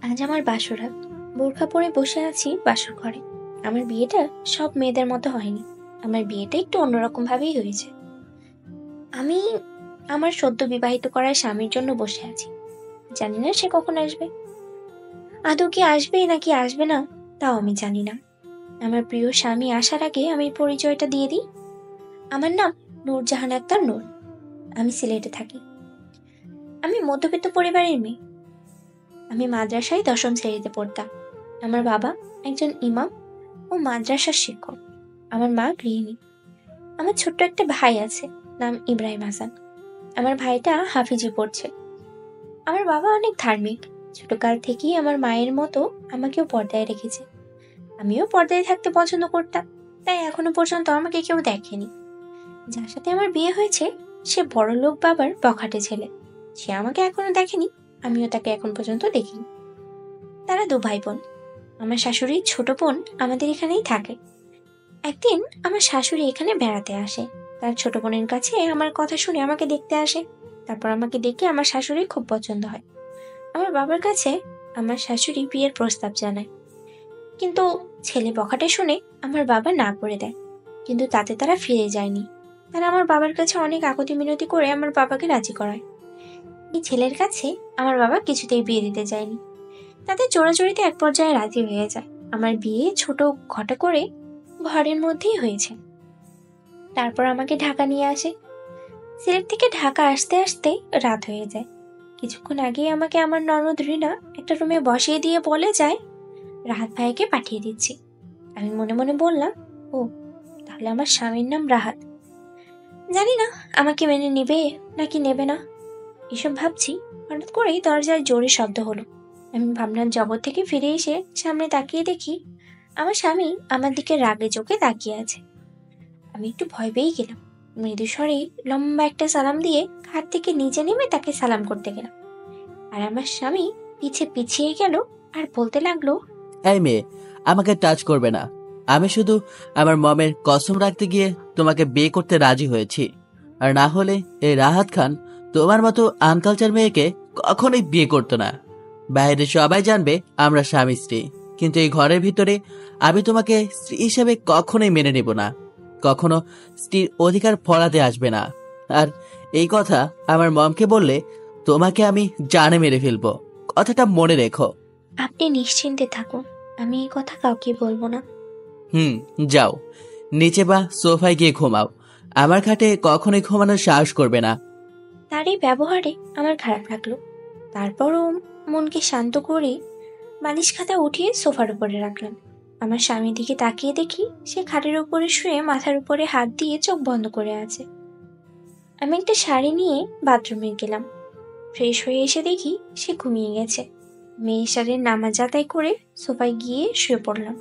আজ আমার বাসরাত। বোরখা পরে বসে আছি বাসর ঘরে। আমার বিয়েটা সব মেয়েদের মতো হয়নি। আমার বিয়েটা একটু অন্যরকম ভাবেই হয়েছে। আমি আমার সদ্য বিবাহিত করা স্বামীর জন্য বসে আছি। জানি না সে কখন আসবে। আদৌ কি আসবে নাকি আসবে না তাও আমি জানি না। আমার প্রিয় স্বামী আসার আগে আমি পরিচয়টা দিয়ে দিই। আমার নাম নূরজাহান আক্তার নূর। আমি সিলেটে থাকি। আমি মধ্যবিত্ত পরিবারের মেয়ে। আমি মাদ্রাসায় ১০ম শ্রেণীতে পড়তাম। আমার বাবা একজন ইমাম ও মাদ্রাসার শিক্ষক। আমার মা গৃহিণী। আমার ছোট্ট একটা ভাই আছে, নাম ইব্রাহিম হাসান। আমার ভাইটা হাফিজি পড়ছে। আমার বাবা অনেক ধার্মিক। ছোটকাল থেকেই আমার মায়ের মতো আমাকেও পর্দায় রেখেছে। আমিও পর্দায় থাকতে পছন্দ করতাম, তাই এখনো পর্যন্ত আমাকে কেউ দেখেনি। যার সাথে আমার বিয়ে হয়েছে সে বড়লোক বাবার বখাটে ছেলে। সে আমাকে এখনো দেখেনি, আমিও তাকে এখন পর্যন্ত দেখিনি। তারা ২ ভাই বোন। আমার শাশুড়ির ছোট বোন আমাদের এখানেই থাকে। একদিন আমার শাশুড়ি এখানে বেড়াতে আসে। তার ছোট বোনের কাছে আমার কথা শুনে আমাকে দেখতে আসে। তারপর আমাকে দেখে আমার শাশুড়ির খুব পছন্দ হয়। আমার বাবার কাছে আমার শাশুড়ি বিয়ের প্রস্তাব জানায়, কিন্তু ছেলে বখাটে শুনে আমার বাবা না করে দেয়। কিন্তু তাতে তারা ফিরে যায়নি। তারা আমার বাবার কাছে অনেক আকুতি মিনতি করে আমার বাবাকে রাজি করায়। এই ছেলের কাছে আমার বাবা কিছুতেই বিয়ে দিতে চায়নি। তাদের জোরাজুরিতে এক পর্যায়ে রাজি হয়ে যায়। আমার বিয়ে ছোট ঘটা করে ঘরের মধ্যেই হয়েছে। তারপর আমাকে ঢাকা নিয়ে আসে। সিলেট থেকে ঢাকা আসতে আসতে রাত হয়ে যায়। কিছুক্ষণ আগেই আমাকে আমার ননদ রিনা একটা রুমে বসিয়ে দিয়ে বলে যায়, রাহাত ভাইকে পাঠিয়ে দিচ্ছি। আমি মনে মনে বললাম, ও তাহলে আমার স্বামীর নাম রাহাত। জানি না আমাকে মেনে নেবে নাকি নেবে না। এসব ভাবছি, হঠাৎ করেই দরজায় জোরে শব্দ হলো। আমি ভাবনার জগৎ থেকে ফিরে এসে সামনে তাকিয়ে দেখি আমার স্বামী আমার দিকে রাগে চোখে তাকিয়ে আছে। আমি একটু ভয় পেয়ে গেলাম। মৃদু স্বরে লম্বা একটা সালাম দিয়ে খাট থেকে নিচে নেমে তাকে সালাম করতে গেলাম। আর আমার স্বামী পিছিয়ে গেল আর বলতে লাগলো, এই মেয়ে, আমাকে টাচ করবে না। আমি শুধু আমার মমের কসম রাখতে গিয়ে তোমাকে বিয়ে করতে রাজি হয়েছি। আর না হলে এই রাহাত খান তোমার মতো আনকালচার মেয়েকে কখনোই বিয়ে করতো না। বাইরে সবাই জানবে আমরা স্বামী স্ত্রী, কিন্তু এই ঘরের ভিতরে আমি তোমাকে স্ত্রী হিসেবে কখনোই মেনে নেব না। কখনো স্ত্রীর অধিকার ফলাতে আসবে না। আর এই কথা আমার মমকে বললে তোমাকে আমি জানে মেরে ফেলবো। কথাটা মনে রেখো। আপনি নিশ্চিন্তে থাকুন, আমি এই কথা কাউকে বলবো না। যাও নিচে বা সোফায় গিয়ে ঘুমাও। আমার খাটে কখনোই ঘুমানোর সাহস করবে না। তার এই ব্যবহারে আমার খারাপ লাগলো। তারপরও মনকে শান্ত করে বালিশ খাতা উঠিয়ে সোফার উপরে রাখলাম। আমার স্বামীর দিকে তাকিয়ে দেখি সে খাটের উপরে শুয়ে মাথার উপরে হাত দিয়ে চোখ বন্ধ করে আছে। আমি একটা শাড়ি নিয়ে বাথরুমে গেলাম। ফ্রেশ হয়ে এসে দেখি সে ঘুমিয়ে গেছে। মেয়ে শাড়ির নামাজ আদায় করে সোফায় গিয়ে শুয়ে পড়লাম।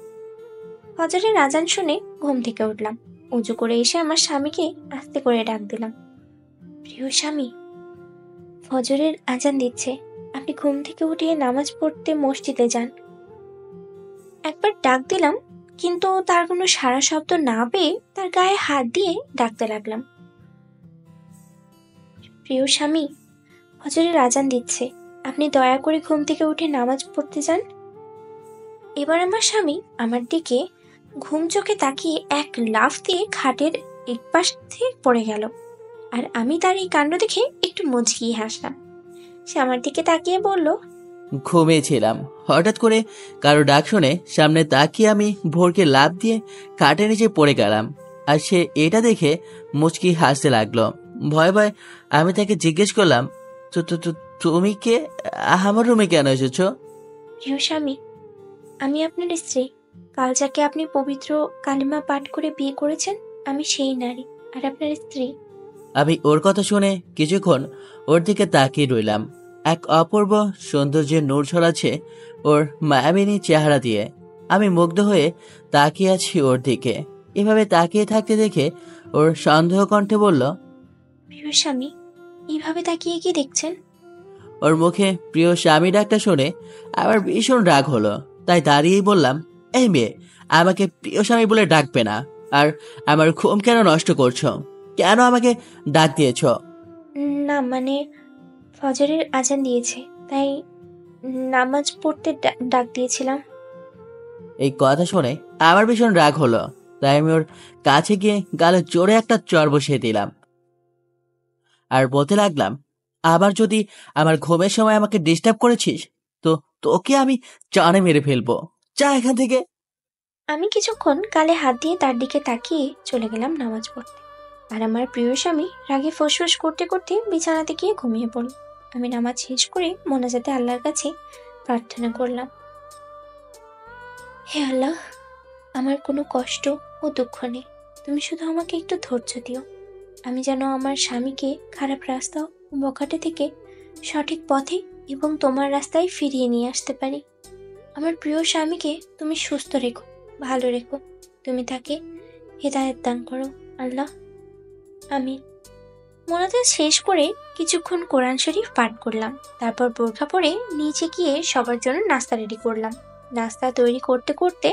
ফজরের আজান শুনে ঘুম থেকে উঠলাম। উঁচু করে এসে আমার স্বামীকে আস্তে করে ডাক দিলাম, প্রিয় স্বামী, ফজরের আজান দিচ্ছে, আপনি ঘুম থেকে উঠিয়ে নামাজ পড়তে মসজিদে যান। একবার ডাক দিলাম, কিন্তু তার কোনো সাড়া শব্দ না পেয়ে তার গায়ে হাত দিয়ে ডাকতে লাগলাম, প্রিয় স্বামী, ফজরের আজান দিচ্ছে, আপনি দয়া করে ঘুম থেকে উঠে নামাজ পড়তে যান। এবার আমার স্বামী আমার দিকে ঘুম চোখে তাকিয়ে এক লাফ দিয়ে খাটের এক পাশ থেকে পড়ে গেল। আর আমি তার এই কাণ্ড দেখে একটু মুচকিয়ে হাসলাম। সে আমার দিকে তাকিয়ে বলল, ঘুমিয়েছিলাম, হঠাৎ করে কারো ডাক শুনে সামনে তাকিয়ে আমি ভোরকে লাফ দিয়ে খাটের নিচে পড়ে গেলাম। আর সে এটা দেখে মুচকি হাসতে লাগলো। ভয় ভয় আমি তাকে জিজ্ঞেস করলাম, তো তো তো তুমি কে? আমার রুমে কেন এসেছো? প্রিয় স্বামী, আমি আপনার স্ত্রী। কাল যাকে আপনি পবিত্র কালিমা পাঠ করে বিয়ে করেছেন, আমি সেই নারী আর আপনার স্ত্রী। আমি ওর কথা শুনে কিছুক্ষণ ওর দিকে তাকিয়ে রইলাম। এক অপূর্ব সৌন্দর্যের নূর ছড়াচ্ছে ওর মায়াবিনী চেহারা দিয়ে। আমি মুগ্ধ হয়ে তাকিয়ে আছি ওর দিকে। এভাবে তাকিয়ে থাকতে দেখে ওর সন্দেহ কণ্ঠে বলল, প্রিয় স্বামী, এইভাবে তাকিয়ে কি দেখছেন? ওর মুখে প্রিয় স্বামী ডাকটা শুনে আমার ভীষণ রাগ হলো। তাই দাঁড়িয়েই বললাম, এই মেয়ে, আমাকে প্রিয় স্বামী বলে ডাকবে না। আর আমার ঘুম কেন নষ্ট করছো? কেন আমাকে ডাক দিয়েছ? না মানে ফজরের আজান দিয়েছে, তাই নামাজ পড়তে ডাক দিয়েছিলাম। এই কথা শুনে আমার ভীষণ রাগ হলো, তাই আমি ওর কাছে গিয়ে গালে জোরে একটা চড় বসিয়ে দিলাম আর বলতে লাগলাম, আবার যদি আমার ঘুমের সময় আমাকে ডিস্টার্ব করেছিস তো তোকে আমি জানে মেরে ফেলবো। যা এখান থেকে। আমি কিছুক্ষণ গালে হাত দিয়ে তার দিকে তাকিয়ে চলে গেলাম নামাজ পড়তে। আর আমার প্রিয় স্বামী রাগে ফোঁসফোঁস করতে করতে বিছানাতে গিয়ে ঘুমিয়ে পড়ল। আমি নামাজ শেষ করে মোনাজাতে আল্লাহর কাছে প্রার্থনা করলাম, হে আল্লাহ, আমার কোনো কষ্ট ও দুঃখ নেই, তুমি শুধু আমাকে একটু ধৈর্য দিও। আমি যেন আমার স্বামীকে খারাপ রাস্তা ও বখাটে থেকে সঠিক পথে এবং তোমার রাস্তায় ফিরিয়ে নিয়ে আসতে পারি। আমার প্রিয় স্বামীকে তুমি সুস্থ রেখো, ভালো রেখো, তুমি তাকে হেদায়েত দান করো আল্লাহ, আমিন। মোনাজাত শেষ করে কিছুক্ষণ কোরআন শরীফ পাঠ করলাম। তারপর বোরখা পরে নিচে গিয়ে সবার জন্য নাস্তা রেডি করলাম। নাস্তা তৈরি করতে করতে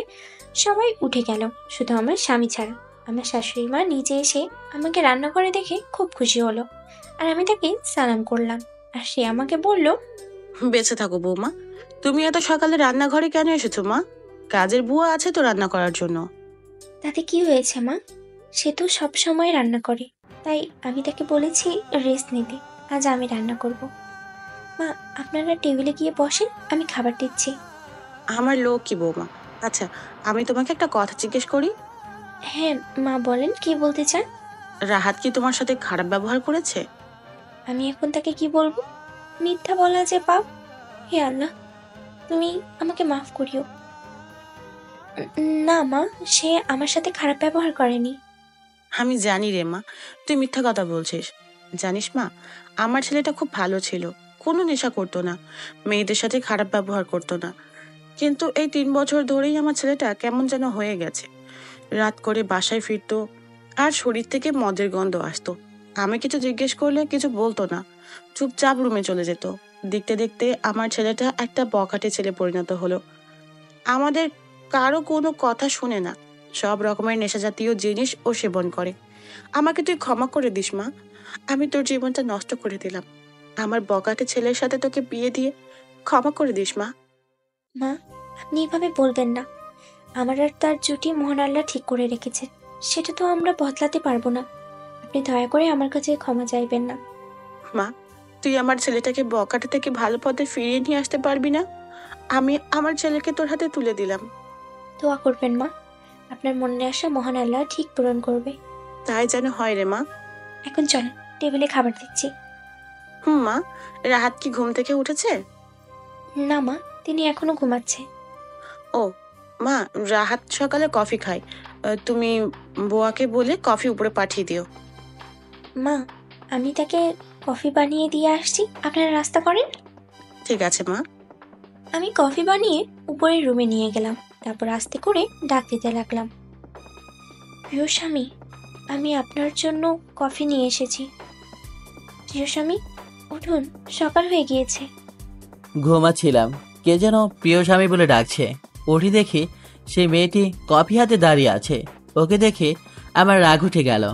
সবাই উঠে গেল, শুধু আমার স্বামী ছাড়া। আমার শাশুড়ি মা নিচে এসে আমাকে রান্নাঘরে দেখে খুব খুশি হলো, আর আমি তাকে সালাম করলাম। আর সে আমাকে বলল, বেঁচে থাকো বৌমা, তুমি এত সকালে রান্নাঘরে কেন এসেছো মা? কাজের বুয়া আছে তো রান্না করার জন্য। তাতে কি হয়েছে মা, সে তো সব সময় রান্না করে, তাই আমি তাকে বলেছি রেস্ট নিতে, আজ আমি রান্না করব। মা, আপনারা টেবিলে গিয়ে বসেন, আমি খাবার দিচ্ছি। আমার লোক কি বৌমা। আচ্ছা, আমি তোমাকে একটা কথা জিজ্ঞেস করি। হ্যাঁ মা, বলেন কি বলতে চান। রাহাত কি তোমার সাথে খারাপ ব্যবহার করেছে? আমি এখন তাকে কি বলবো? মিথ্যা বলা যে পাপ। হে আল্লাহ, তুমি আমাকে মাফ করিও। না মা, সে আমার সাথে খারাপ ব্যবহার করেনি। আমি জানি রে মা, তুই মিথ্যা কথা বলছিস। জানিস মা, আমার ছেলেটা খুব ভালো ছিল, কোনো নেশা করতো না, মেয়েদের সাথে খারাপ ব্যবহার করতো না। কিন্তু এই 3 বছর ধরেই আমার ছেলেটা কেমন যেন হয়ে গেছে। রাত করে বাসায় ফিরতো আর শরীর থেকে মদের গন্ধ আসতো। আমি কিছু জিজ্ঞেস করলে কিছু বলতো না, চুপচাপ রুমে চলে যেত। দেখতে দেখতে আমার ছেলেটা একটা বখাটে ছেলে পরিণত হলো। আমাদের কারো কোনো কথা শুনে না, সব রকমের নেশা জাতীয় জিনিস ও সেবন করে। আমাকে তুই ক্ষমা করে দিস মা, আমি তোর জীবনটা নষ্ট করে দিলাম। আমার বখাটে ছেলের সাথে তোকে বিয়ে দিয়ে ক্ষমা করে দিস মা। মা, আপনি এভাবে বলবেন না। আমার আর তার জুটি মহান আল্লাহ ঠিক করে রেখেছে, সেটা তো আমরা বদলাতে পারবো না। আপনি দয়া করে আমার কাছে ক্ষমা চাইবেন না। মা, তুই আমার ছেলেটাকে বখাটে থেকে ভালো পথে ফিরিয়ে নিয়ে আসতে পারবি না? আমি আমার ছেলেকে তোর হাতে তুলে দিলাম। দোয়া করবেন মা, আপনার মনে আসা মহান আল্লাহ ঠিক পূরণ করবে। তাই যেন হয় রে মা। এখন চলেন, টেবিলে খাবার দিচ্ছি। মা, রাহাত কি ঘুম থেকে উঠেছে? না মা, তিনি এখনো ঘুমাচ্ছে। ও মা, রাহাত সকালে কফি খায়, তুমি বুয়াকে বলে কফি উপরে পাঠিয়ে দিও। মা, আমি তাকে কফি বানিয়ে দিয়ে আসছি, আপনারা রাস্তা করেন। ঠিক আছে মা। আমি কফি বানিয়ে উপরের রুমে নিয়ে গেলাম, তারপর আস্তে করে ডাক দিতে লাগলাম, প্রিয় স্বামী, আমি আপনার জন্য কফি নিয়ে এসেছি। প্রিয় স্বামী, উঠুন, সকাল হয়ে গিয়েছে। ঘুমাচ্ছিলাম, কে যেন প্রিয় স্বামী বলে ডাকছে। উঠি দেখি সেই মেয়েটি কফি হাতে দাঁড়িয়ে আছে। ওকে দেখে আমার রাগ উঠে গেল,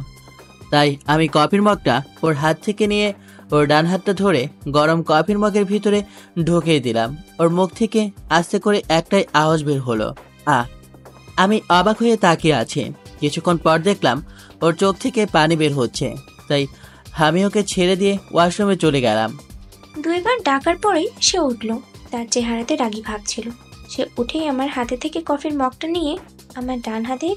তাই আমি কফির মগটা ওর হাত থেকে নিয়ে ওর ডান হাতটা ধরে গরম কফির মগের ভিতরে ঢুকিয়ে দিলাম। ওর মুখ থেকে আস্তে করে একটাই আওয়াজ বের হলো, আ। আমি অবাক হয়ে তাকিয়ে আছি। কিছুক্ষণ পর দেখলাম ওর চোখ থেকে পানি বের হচ্ছে, তাই আমি ওকে ছেড়ে দিয়ে ওয়াশরুমে চলে গেলাম। 2বার ডাকার পরেই সে উঠল, তার চেহারাতে রাগী ভাব ছিল। সে উঠেই আমার হাতে থেকে কফির মগটা নিয়ে আমার ডান হাতে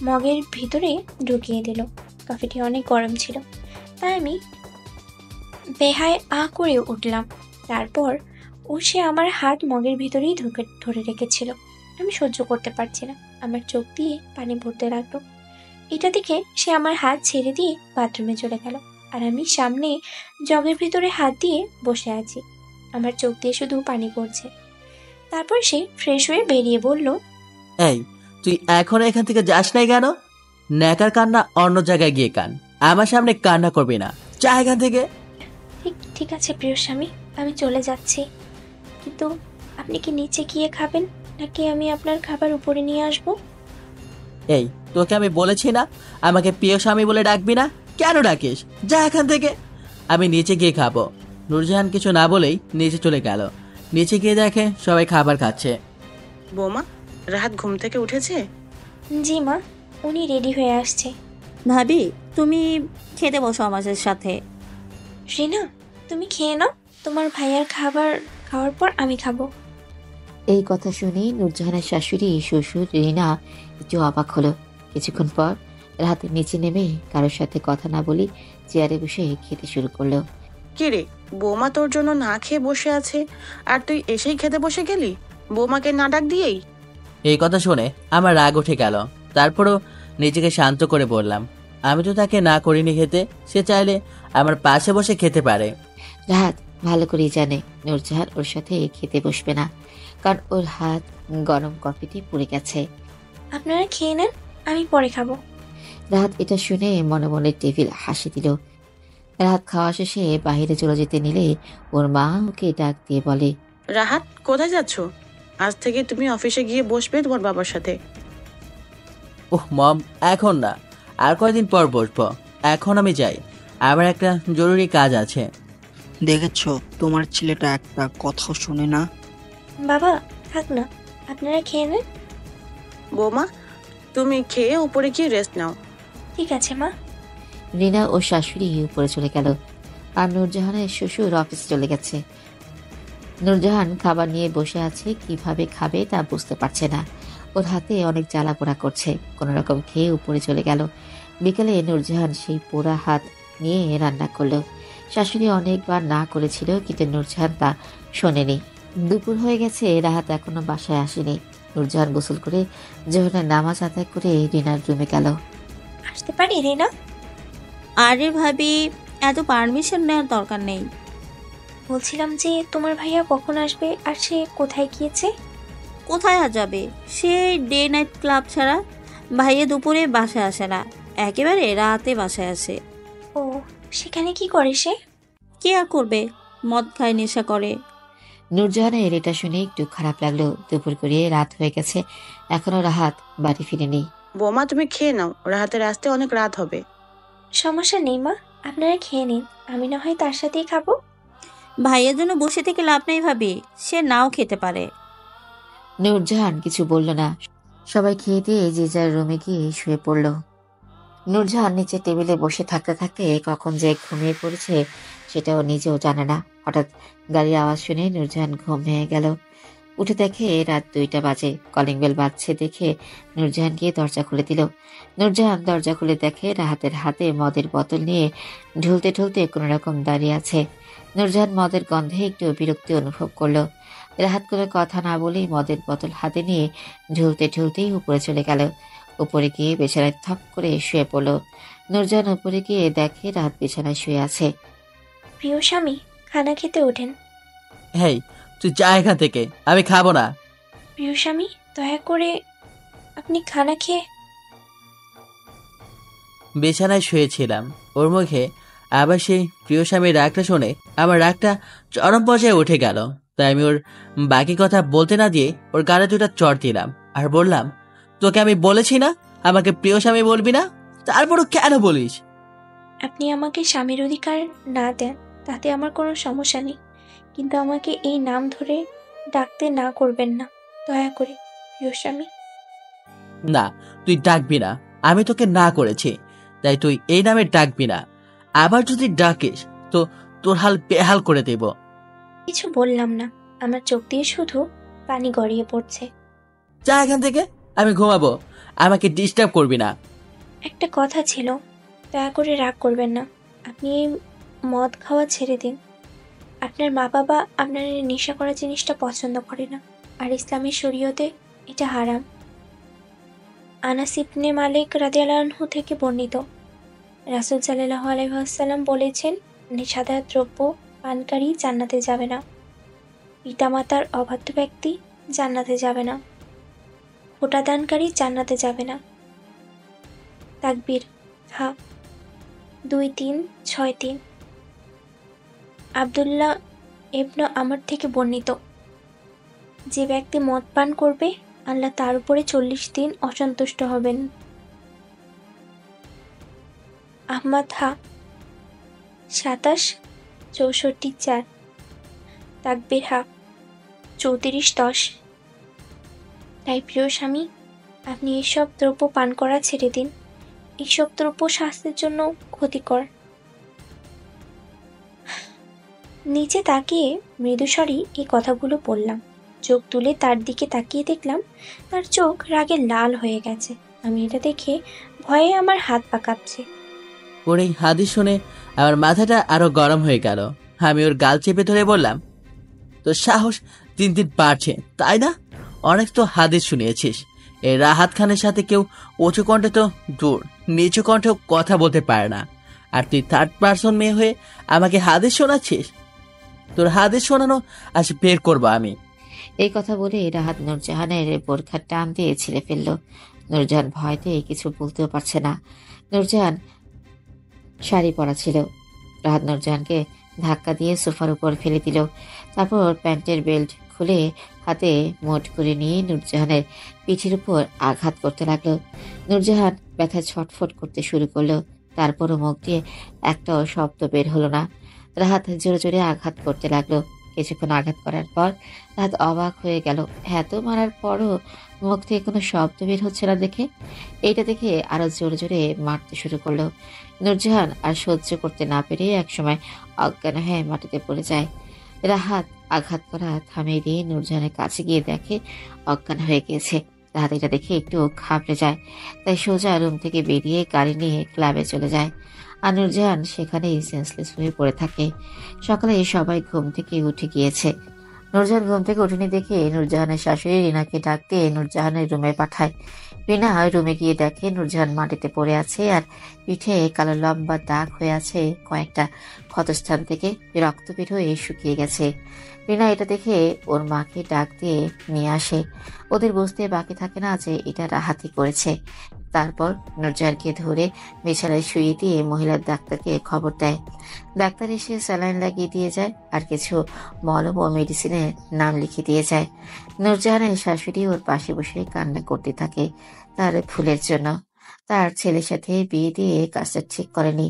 মগের ভিতরে ঢুকিয়ে দিল। কফিটি অনেক গরম ছিল, তাই আমি বেহায় করে উঠলাম। তারপর সে আমার হাত মগের ভিতরেই ধরে রেখেছিল। আমি সহ্য করতে পারছি না, আমার চোখ দিয়ে পানি পড়তে লাগলো। এটা দেখে সে আমার হাত ছেড়ে দিয়ে বাথরুমে চলে গেল, আর আমি সামনে জগের ভিতরে হাত দিয়ে বসে আছি, আমার চোখ দিয়ে শুধু পানি পড়ছে। তারপর সে ফ্রেশ হয়ে বেরিয়ে বলল, এই, তুই এখনো এখান থেকে যাস নাই কেন? ন্যাকার কান্না অন্য জায়গায় গিয়ে কান, আমার সামনে কান্না করবি না, যা এখান থেকে। ঠিক আছে প্রিয় স্বামী, আমি চলে যাচ্ছি, কিন্তু আপনি কি নিচে গিয়ে খাবেন, নাকি আমি আপনার খাবার উপরে নিয়ে আসবো? এই, তোকে আমি বলেছি না আমাকে প্রিয় স্বামী বলে ডাকবি না? কেন ডাকিস? যা এখান থেকে। আমি নিচে গিয়ে খাবো। নূরজাহান কিছু না বলেই নিচে চলে গেল। নিচে গিয়ে দেখে সবাই খাবার খাচ্ছে। বৌমা, রাহাত ঘুম থেকে উঠেছে? জি মা, উনি রেডি হয়ে আসছে। ভাবি, তুমি খেতে বসো আমাদের সাথে। রিনা, তুমি খেয়ে নাও, তোমার ভাইয়ার খাবার খাওয়ার পর আমি খাবো। এই কথা শুনে নূরজাহানের শাশুড়ি শ্বশুর রিনা একটু অবাক হলো। কিছুক্ষণ পর রাহাতের নিচে নেমে কারোর সাথে কথা না বলি চেয়ারে বসে খেতে শুরু করলো। কে রে, বৌমা তোর জন্য না খেয়ে বসে আছে আর তুই এসেই খেতে বসে গেলি, বৌমাকে না ডাক দিয়েই? এই কথা শুনে আমার রাগ উঠে গেল। তারপরও নিজেকে শান্ত করে বললাম, আমি তো তাকে না করিনি খেতে, সে চাইলে আমার পাশে বসে খেতে পারে। রাহাত ভালো করেই জানে নূরজাহান ওর সাথে খেতে বসবে না, কারণ ওর হাত গরম কফিতে পুড়ে গেছে। আপনারা খেয়ে নেন, আমি পরে খাবো। রাহাত এটা শুনে মনে মনে টেবিল হাসি দিল। রাহাত খাওয়া শেষে বাহিরে চলে যেতে নিলে ওর মা ওকে ডাক দিয়ে বলে, রাহাত, কোথায় যাচ্ছ? আজ থেকে তুমি অফিসে গিয়ে বসবে তোমার বাবার সাথে। ওহ মম, এখন না, আর কয়েকদিন পর বসবো। এখন আমি যাই, আমার একটা জরুরি কাজ আছে। দেখেছো তোমার ছেলেটা একটা কথাও শোনে না। বাবা থাক না, আপনারা খেয়ে নেন। বৌমা, তুমি খেয়ে উপরে গিয়ে রেস্ট নাও। ঠিক আছে মা। রিনা ও শাশুড়ি উপরে চলে গেল আর নূরজাহানের শ্বশুর অফিসে চলে গেছে। নূরজাহান খাবার নিয়ে বসে আছে, কিভাবে খাবে তা বুঝতে পারছে না। ওর হাতে অনেক জ্বালা পোড়া করছে। কোনো রকম খেয়ে উপরে চলে গেল। বিকেলে নূরজাহান সেই পোড়া হাত নিয়ে রান্না করলো। শাশুড়ি অনেকবার না করেছিল, কিন্তু নূরজাহান তা শোনেনি। দুপুর হয়ে গেছে, রাহাত এখনো বাসায় আসেনি। নূরজাহান গোসল করে জোহরের নামাজ আদায় করে রিনার রুমে গেল। আসতে পারি রিনা? আরে ভাবি, এত পারমিশন নেওয়ার দরকার নেই। বলছিলাম যে তোমার ভাইয়া কখন আসবে আর সে কোথায় গিয়েছে? কোথায় আর যাবে, সে ডে নাইট ক্লাব ছাড়া ভাইয়া দুপুরে বাসায় আসে না, একেবারে রাতে বাসায় আসে। ও, সেখানে কি করে সে? কে আর করবে, মদ খায়, নেশা করে। নূরজাহানের এটা শুনে একটু খারাপ লাগলো। দুপুর করে রাত হয়ে গেছে, এখনো রাহাত বাড়ি ফিরেনি। বৌমা, তুমি খেয়ে নাও, রাহাতের আসতে অনেক রাত হবে। সমস্যা নেই মা, আপনারা খেয়ে নিন, আমি না হয় তার সাথেই খাবো। ভাইয়ের জন্য বসে থেকে লাভ নেই ভাবি, সে নাও খেতে পারে। নূরজাহান কিছু বলল না। সবাই খেয়ে দিয়ে যে যার রুমে গিয়ে শুয়ে পড়ল। নূরজাহান নিচে টেবিলে বসে থাকতে থাকতে কখন যে ঘুমিয়ে পড়েছে সেটাও নিজেও জানে না। হঠাৎ গাড়ির আওয়াজ শুনে নূরজাহান ঘুম ভেঙে গেল। উঠে দেখে রাত 2টা বাজে। কলিং বেল বাজছে দেখে নূরজাহান গিয়ে দরজা খুলে দিল। নূরজাহান দরজা খুলে দেখে রাহাতের হাতে মদের বোতল নিয়ে ঢুলতে ঢুলতে কোনো রকম দাঁড়িয়ে আছে। নূরজাহান মদের গন্ধে একটু বিরক্তি অনুভব করলো। রাহাত কোনো কথা না বলেই মদের বোতল হাতে নিয়ে ঢুলতে ঢুলতেই উপরে চলে গেল। উপরে গিয়ে বিছানায় থপ করে শুয়ে পড়ল। নূরজাহান উপরে গিয়ে দেখে রাহাত বিছানায় শুয়ে আছে। প্রিয় স্বামী, খানা খেতে ওঠেন। হেই, তুই যা এখান থেকে, আমি খাবো না। প্রিয় স্বামী, দয়া করে আপনি খানা খেয়ে। বিছানায় শুয়েছিলাম, ওর মুখে আবার সেই প্রিয় স্বামীর রাগটা শুনে আমার রাগটা চরম পর্যায়ে উঠে গেল। তাই আমি ওর বাকি কথা বলতে না দিয়ে ওর গালে 2টা চড় দিলাম আর বললাম, তোকে আমি বলেছি না আমাকে প্রিয় স্বামী বলবি না, তারপরও কেন বলিস? আপনি আমাকে স্বামীর অধিকার না দেন তাতে আমার কোনো সমস্যা নেই, কিন্তু আমাকে এই নাম ধরে ডাকতে না করবেন না, দয়া করে প্রিয় স্বামী। না, তুই ডাকবি না, আমি তোকে না করেছি, তাই তুই এই নামে ডাকবি না। আবার যদি ডাকিস তো তোর হাল বেহাল করে দেব। কিছু বললাম না, আমার চোখ দিয়ে শুধু পানি গড়িয়ে পড়ছে। যা এখান থেকে, আমি ঘুমাবো, আমাকে ডিস্টার্ব করবি না। একটা কথা ছিল, দয়া করে রাগ করবেন না, আপনি এই মদ খাওয়া ছেড়ে দিন। আপনার মা বাবা আপনার এই নেশা করা জিনিসটা পছন্দ করে না, আর ইসলামী শরীয়তে এটা হারাম। আনাস ইবনে মালিক রাদিয়াল্লাহু আনহু থেকে বর্ণিত, রাসূল সাল্লাল্লাহু আলাইহি ওয়াসাল্লাম বলেছেন, নেশাদার দ্রব্য পানকারী জান্নাতে যাবে না, পিতামাতার অবাধ্য ব্যক্তি জান্নাতে যাবে না, ফোঁটাদানকারী জান্নাতে যাবে না। তাকবীর, হা 2363। আব্দুল্লাহ ইবনে আমর থেকে বর্ণিত, যে ব্যক্তি মদ পান করবে আল্লাহ তার উপরে 40 দিন অসন্তুষ্ট হবেন। আহমদ, হা 27 64 4 তাকবীর হাক 34 10। তাই প্রিয় স্বামী, আপনি এসব দ্রব্য পান করা ছেড়ে দিন। এইসব দ্রব্য স্বাস্থ্যের জন্য ক্ষতিকর। নিচে তাকিয়ে মৃদুস্বরেই এই কথাগুলো বললাম। চোখ তুলে তার দিকে তাকিয়ে দেখলাম তার চোখ রাগে লাল হয়ে গেছে। আমি এটা দেখে ভয়ে আমার হাত পা কাঁপছে। ওর এই হাদিস শুনে আমার মাথাটা আরো গরম হয়ে গেল। আমি ওর গাল চেপে ধরে বললাম, তো সাহস দিন দিন বাড়ছে তাই না? অনেক তো হাদিস শুনিয়েছিস। এই রাহাত খানের সাথে কেউ উঁচু কণ্ঠে তো দূর, নিচু কণ্ঠেও কথা বলতে পারে না। আর তুই থার্ড পার্সন মেয়ে হয়ে আমাকে হাদিস শোনাচ্ছিস? তোর হাদিস শোনানো আজ বের করবো আমি। এই কথা বলে রাহাত নূরজাহানের বোরখার টান দিয়ে ছিঁড়ে ফেলল। নূরজাহান ভয়তে কিছু বলতেও পারছে না। নূরজাহান শাড়ি পরা ছিল। রাহাত নূরজাহানকে ধাক্কা দিয়ে সোফার উপর ফেলে দিল। তারপর প্যান্টের বেল্ট খুলে হাতে মোট করে নিয়ে নূরজাহানের পিঠের উপর আঘাত করতে লাগলো। নূরজাহান ব্যথায় ছটফট করতে শুরু করলো। তারপরও মুখ দিয়ে একটাও শব্দ বের হলো না। রাহাত জোরে জোরে আঘাত করতে লাগলো। কিছুক্ষণ আঘাত করার পর রাহাত অবাক হয়ে গেল। এত মারার পরও মুখ থেকে কোনো শব্দ বের হচ্ছে না দেখে। এইটা দেখে আরো জোরে জোরে মারতে শুরু করলো। নূরজাহান আর সহ্য করতে না পেরে একসময় অজ্ঞান হয়ে মাটিতে পড়ে যায়। রাহাত আঘাত করা থামিয়ে দিয়ে নূরজাহানের কাছে গিয়ে দেখে অজ্ঞান হয়ে গিয়েছে। রাহাত এটা দেখে একটু ঘাবড়ে যায়। তাই সোজা রুম থেকে বেরিয়ে গাড়ি নিয়ে ক্লাবে চলে যায়। আর নূরজাহান সেখানেই সেন্সলেস হয়ে পড়ে থাকে। সকালে সবাই ঘুম থেকে উঠে গিয়েছে। নূরজাহান ঘুম থেকে উঠেনি দেখে নূরজাহানের শাশুড়ি রিনাকে ডাক দিয়ে নূরজাহানের রুমে পাঠায়। রিনা রুমে গিয়ে দেখে নূরজাহান মাটিতে পড়ে আছে আর পিঠে কালো লম্বা দাগ হয়ে আছে। কয়েকটা ক্ষতস্থান থেকে রক্ত বের হয়ে শুকিয়ে গেছে। রিনা এটা দেখে ওর মাকে ডাক দিয়ে নিয়ে আসে। ওদের বুঝতে বাকি থাকে না যে এটা রাহাতই করেছে। তারপর নূরজাহানকে ধরে বিছানায় শুয়ে দিয়ে মহিলার ডাক্তারকে খবর দেয়। ডাক্তার এসে স্যালাইন লাগিয়ে দিয়ে যায় আর কিছু মলম ও মেডিসিনের নাম লিখে দিয়ে যায়। নূরজাহানের শাশুড়ি ওর পাশে বসে কান্না করতে থাকে তার ভুলের জন্য। তার ছেলের সাথে বিয়ে দিয়ে কাজটা ঠিক করেনি।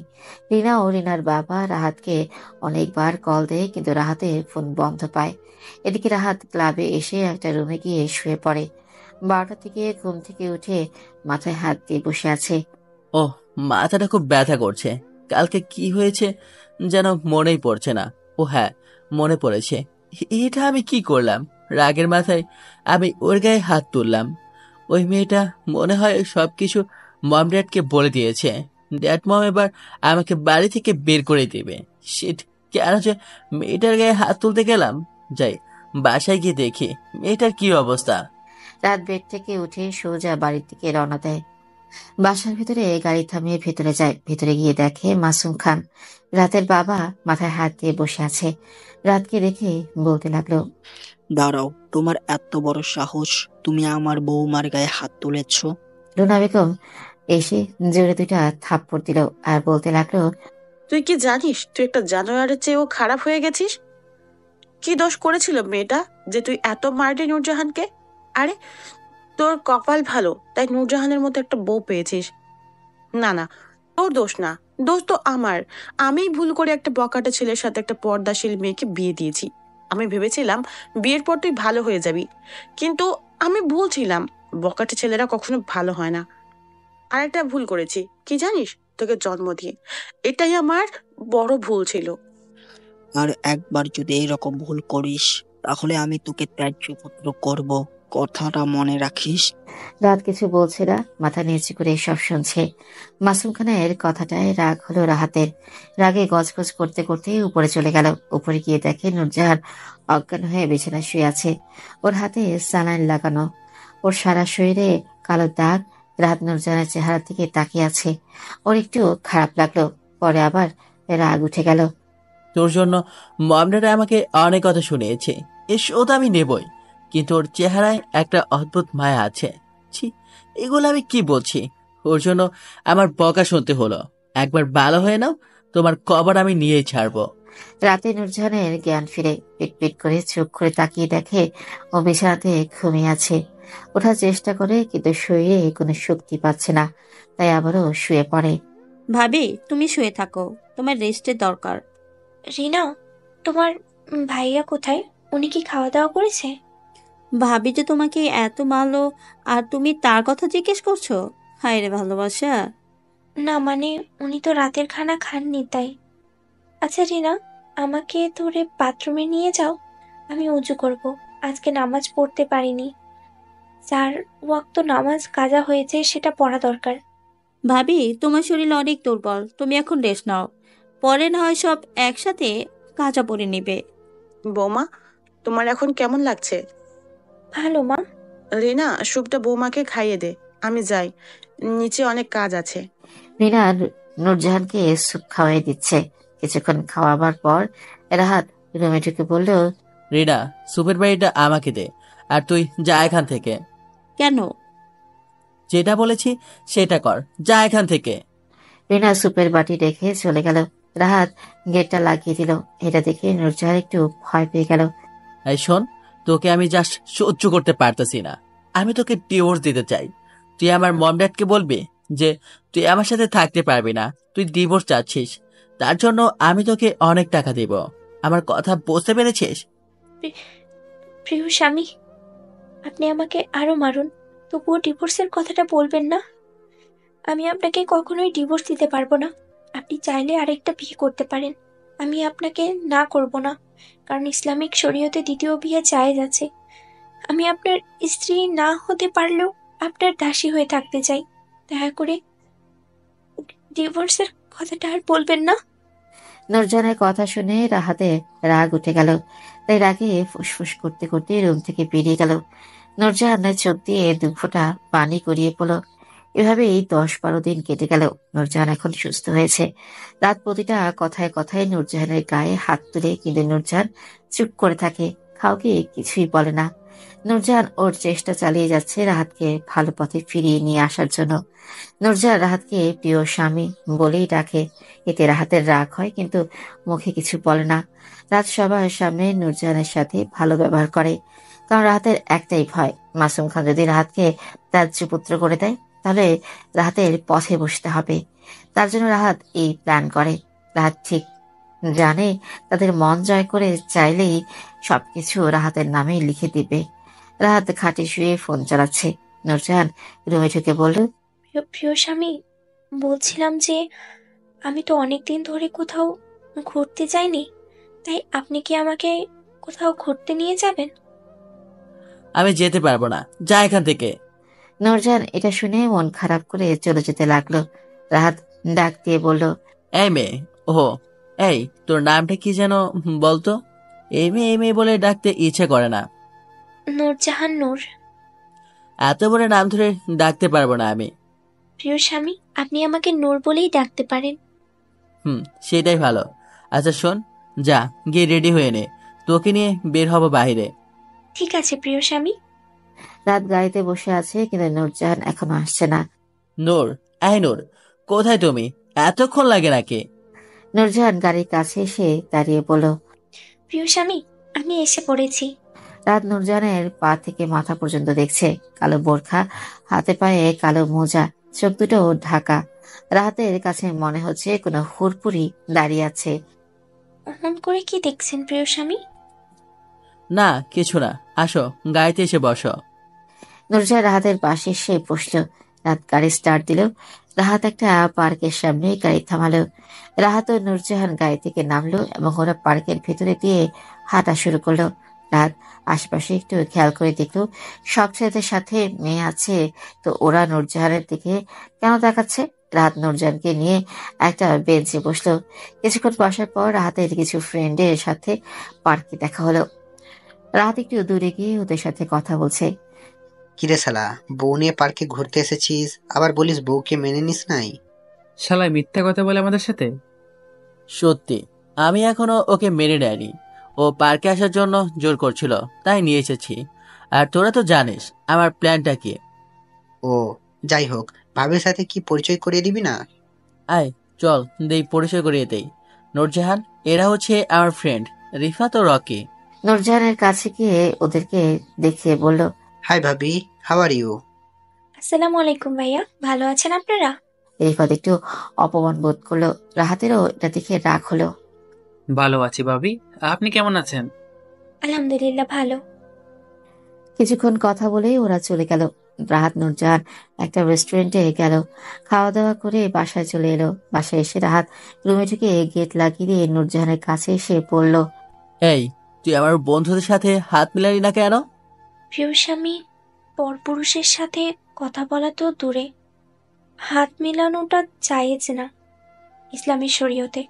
রিনা ও রিনার বাবা রাহাতকে অনেকবার কল দেয়, কিন্তু রাহাতের ফোন বন্ধ পায়। এদিকে রাহাত ক্লাবে এসে একটা রুমে গিয়ে শুয়ে পড়ে। 12টা থেকে ঘুম থেকে উঠে মাথায় হাত দিয়ে বসে আছে। ওহ, মাথাটা খুব ব্যথা করছে। কালকে কি হয়েছে যেন মনেই পড়ছে না। ও হ্যাঁ, মনে পড়েছে। এটা আমি কি করলাম? রাগের মাথায় আমি ওর গায়ে হাত তুললাম। ওই মেয়েটা মনে হয় সবকিছু মম ড্যাডকে বলে দিয়েছে। ড্যাড মম এবার আমাকে বাড়ি থেকে বের করে দেবে। শিট, কেন যে মেয়েটার গায়ে হাত তুলতে গেলাম। যাই, বাসায় গিয়ে দেখি মেয়েটার কি অবস্থা। রাত বেড থেকে উঠে সোজা বাড়ির দিকে রওনা দেয়। বাসার ভেতরে গাড়ি থামিয়ে ভেতরে যায়। ভেতরে গিয়ে দেখে মাসুম খান, রাতের বাবা, মাথায় হাত দিয়ে বসে আছে। রাতকে দেখে বলতে লাগলো, দাঁড়াও, তোমার এত বড় সাহস, তুমি আমার বৌমার গায়ে হাত তুলেছ? রুনা বেগম এসে জোরে 2টা থাপ্পড় দিল আর বলতে লাগলো, তুই কি জানিস তুই একটা জানোয়ারের চেয়েও খারাপ হয়ে গেছিস? কি দোষ করেছিল মেয়েটা যে তুই এত মারলি নূরজাহানকে? আরে তোর কপাল ভালো তাই নূরজাহানের মতো একটা বউ পেয়েছিস। না না, তোর দোষ না, দোষ তো আমার। আমিই ভুল করে একটা বকাটে ছেলের সাথে একটা পর্দাশীল মেয়েকে বিয়ে দিয়েছি। আমি ভেবেছিলাম বিয়ের পর তুই ভালো হয়ে যাবি, কিন্তু আমি ভুল ছিলাম। বকাটে ছেলেরা কখনো ভালো হয় না। আর একটা ভুল করেছি, কি জানিস? তোকে জন্ম দিয়ে। এটাই আমার বড় ভুল ছিল। আর একবার যদি এরকম ভুল করিস তাহলে আমি তোকে ত্যায্য পুত্র করব, কথাটা মনে রাখিস। রাত কিছু বলছে না, মাথা নিচু করে সব শুনছে। মাসুম খানের কথাটায় রাগ হলো রাহাতের। রাগে গজগজ করতে করতে উপরে চলে গেল। উপরে গিয়ে দেখে নূরজাহান অজ্ঞান হয়ে বিছানায় শুয়ে আছে। ওর হাতে স্যালাইন লাগানো, ওর সারা শরীরে কালো দাগ। রাত নূরজাহানের চেহারা থেকে তাকিয়ে আছে। ওর একটু খারাপ লাগলো, পরে আবার রাগ উঠে গেল। তোর জন্য মমডারা আমাকে অনেক কথা শুনিয়েছে, এ শোধ আমি নেবই, কিন্তু ওর চেহারায় একটা অদ্ভুত মায়া আছে। ছি, এগুলো আমি কি বলছি? ওর জন্য আমার বকা শুনতে হলো। একবার ভালো হয়ে নাও, তোমার কবর আমি নিয়েই ছাড়বো। রাতে নূরজাহানের জ্ঞান ফিরে। পিট পিট করে চোখ করে তাকিয়ে দেখে ও বিছানাতে ঘুমিয়ে আছে। ওঠার চেষ্টা করে কিন্তু শরীরে কোনো শক্তি পাচ্ছে না, তাই আবারও শুয়ে পড়ে। ভাবি, তুমি শুয়ে থাকো, তোমার রেস্টের দরকার। রিনা, তোমার ভাইয়া কোথায়? উনি কি খাওয়া দাওয়া করেছে? ভাবি যে তোমাকে এত মারলো আর তুমি তার কথা জিজ্ঞেস করছো? হায় রে ভালোবাসা। না মানে, উনি তো রাতের খানা খাননি তাই। আচ্ছা রিনা, আমাকে ধরে বাথরুমে নিয়ে যাও, আমি উজু করব। আজকে নামাজ পড়তে পারিনি। 4 ওয়াক্ত নামাজ কাজা হয়েছে, সেটা পড়া দরকার। ভাবি তোমার শরীর অনেক দুর্বল, তুমি এখন রেস্ট নাও, পরে না হয় সব একসাথে কাজা পরে নিবে। বৌমা, তোমার এখন কেমন লাগছে? ভালো মা। রিনা, স্যুপটা বৌমাকে খাইয়ে দে। আমি যাই, নিচে অনেক কাজ আছে। রিনা নূরজাহানকে স্যুপ খাওয়াই দিচ্ছে। কিছুক্ষণ খাওয়াবার পর রাহাত রুমে ঢুকে বলল, রিনা, সুপের বাড়িটা আমাকে দে, আর তুই যা এখান থেকে। কেন? যেটা বলেছি সেটা কর, যা এখান থেকে। রিনা সুপের বাটি রেখে চলে গেল। রাহাত গেটটা লাগিয়ে দিল। এটা দেখে নূরজাহান একটু ভয় পেয়ে গেল। এই শোন, তোকে আমি জাস্ট সহ্য করতে পারতেছি না। আমি তোকে ডিভোর্স দিতে চাই। তুই আমার মম ড্যাডকে বলবি যে তুই আমার সাথে থাকতে পারবি না, তুই ডিভোর্স চাচ্ছিস। তার জন্য আমি তোকে অনেক টাকা দিব। আমার কথা বুঝতে পেরেছিস? প্রিয় স্বামী, আপনি আমাকে আরো মারুন, তবুও ডিভোর্সের কথাটা বলবেন না। আমি আপনাকে কখনোই ডিভোর্স দিতে পারবো না। আপনি চাইলে আরেকটা বিয়ে করতে পারেন, আমি আপনাকে না করব না, কারণ ইসলামিক শরীয়তে দ্বিতীয় বিয়ে জায়েজ আছে। আমি আপনার স্ত্রী না হতে পারলেও আপনার দাসী হয়ে থাকতে চাই। দয়া করে ডিভোর্সের কথাটা আর বলবেন না। নূরজাহানের কথা শুনে রাহাতে রাগ উঠে গেল। তাই রাগে ফুসফুস করতে করতে রুম থেকে বেরিয়ে গেল। নূরজাহানের চোখ দিয়ে 2 ফোঁটা পানি গড়িয়ে পড়ল। এভাবেই 10-12 দিন কেটে গেল। নূরজাহান এখন সুস্থ হয়েছে। রাত প্রতিটা কথায় কথায় নূরজাহানের গায়ে হাত তুলে, কিন্তু নূরজাহান চুপ করে থাকে, কাউকে কিছুই বলে না। নূরজাহান ওর চেষ্টা চালিয়ে যাচ্ছে রাহাতকে ভালো পথে ফিরিয়ে নিয়ে আসার জন্য। নূরজাহান রাহাতকে প্রিয় স্বামী বলেই ডাকে। এতে রাহাতের রাগ হয়, কিন্তু মুখে কিছু বলে না। রাত সবার সামনে নূরজাহানের সাথে ভালো ব্যবহার করে, কারণ রাহাতের একটাই ভয়, মাসুম খান যদি রাহাতকে ত্যায্যপুত্র করে দেয় তাহলে রাহাতের পথে বসতে হবে। তার জন্য রাহাত এই প্ল্যান করে। রাহাত ঠিক জানে তাদের মন জয় করে চাইলেই সবকিছু রাহাতের নামে লিখে দিবে। রাহাত খাটে শুয়ে ফোন চালাচ্ছে। নূরজাহান রুমে ঢুকে বলল, প্রিয় স্বামী, বলছিলাম যে আমি তো অনেকদিন ধরে কোথাও ঘুরতে যাইনি, তাই আপনি কি আমাকে কোথাও ঘুরতে নিয়ে যাবেন? আমি যেতে পারবো না, যা এখান থেকে। নূরজাহান এটা শুনে মন খারাপ করে চলে যেতে লাগলো। রাহাত ডাক দিয়ে বলল, এই মেয়ে, ওহো, এই তোর নামটা কি যেন বলতো? এই মেয়ে বলে ডাকতে ইচ্ছে করে না। নূরজাহান নূর। এত বড় নাম ধরে ডাকতে পারবো না আমি। প্রিয় স্বামী, আপনি আমাকে নূর বলেই ডাকতে পারেন। সেটাই ভালো। আচ্ছা শোন, যা গিয়ে রেডি হয়ে নে, তোকে নিয়ে বের হবো বাইরে। ঠিক আছে প্রিয় স্বামী। রাত গাড়িতে বসে আছে, কিন্তু নূরজাহান এখনো আসছে না। নূর, এই নূর, কোথায় তুমি? এতক্ষণ লাগে নাকি? নূরজাহান গাড়ির কাছে এসে দাঁড়িয়ে বলল, প্রিয় স্বামী, আমি এসে পড়েছি। রাত নূরজাহানের পা থেকে মাথা পর্যন্ত দেখছে। কালো বোরখা, হাতে পায়ে কালো মোজা, চোখ দুটো ঢাকা। রাহাতের কাছে মনে হচ্ছে কোনো হুড়পুরি দাঁড়িয়ে আছে। অমন করে কি দেখছেন প্রিয় স্বামী? না কিছু না, আসো গাড়িতে এসে বসো। নূরজাহান রাহাতের পাশে এসে বসলো। রাত গাড়ি স্টার্ট দিল। রাহাত একটা পার্কের সামনে গাড়ি থামালো। রাহাত ও নূরজাহান গাড়ি থেকে নামলো এবং ওরা পার্কের ভেতরে দিয়ে হাঁটা শুরু করলো। রাত আশপাশে একটু খেয়াল করে দেখলো সব ছেলেদের সাথে মেয়ে আছে, তো ওরা নূরজাহানের দিকে কেন তাকাচ্ছে। রাহাত নূরজাহানকে নিয়ে একটা বেঞ্চে বসলো। কিছুক্ষণ বসার পর রাহাতের কিছু ফ্রেন্ডের সাথে পার্কে দেখা হলো। রাহাত একটু দূরে গিয়ে ওদের সাথে কথা বলছে। কিরে শালা, বউ নিয়ে পার্কে ঘুরতে এসেছিস, আবার বলিস বউকে মেনে নিস নাই? শালায় মিথ্যা কথা বলে আমাদের সাথে। সত্যি, আমি এখনো ওকে মেনে নেয়নি। ও পার্কে আসার জন্য জোর করছিল, তাই নিয়ে এসেছি। আর তোরা তো জানিস আমার প্ল্যানটা কি। ও, যাই হোক, ভাবের সাথে কি পরিচয় করিয়ে দিবি না? আয় চল দেই, পরিচয় করিয়ে দেই। নূরজাহান, এরা হচ্ছে আমার ফ্রেন্ড রিফাত ও রকি। নূরজাহানের কাছে গিয়ে ওদেরকে দেখিয়ে বলল, হাই ভাবি, হাউ আর ইউ? আসসালামু আলাইকুম ভাইয়া, ভালো আছেন আপনারা? রিফাত একটু অপমান বোধ করলো। রাহাতেরও এটা দেখে রাগ হলো। ভালো আছি ভাবি, আপনি কেমন আছেন? আলহামদুলিল্লাহ ভালো। কিছুক্ষণ কথা বলেই ওরা চলে গেল। রাহাত নূরজাহান একটা রেস্টুরেন্টে গেল, খাওয়া দাওয়া করে বাসায় চলে এলো। বাসায় এসে রাহাত রুমে ঢুকে গেট লাগিয়ে দিয়ে নূরজাহানের কাছে এসে পড়ল। এই, তুই আমার বন্ধুদের সাথে হাত মিলালি না কেন? প্রিয় স্বামী, পরপুরুষের সাথে কথা বলা তো দূরে, হাত মেলানোটা জায়েজ না ইসলামী শরীয়তে।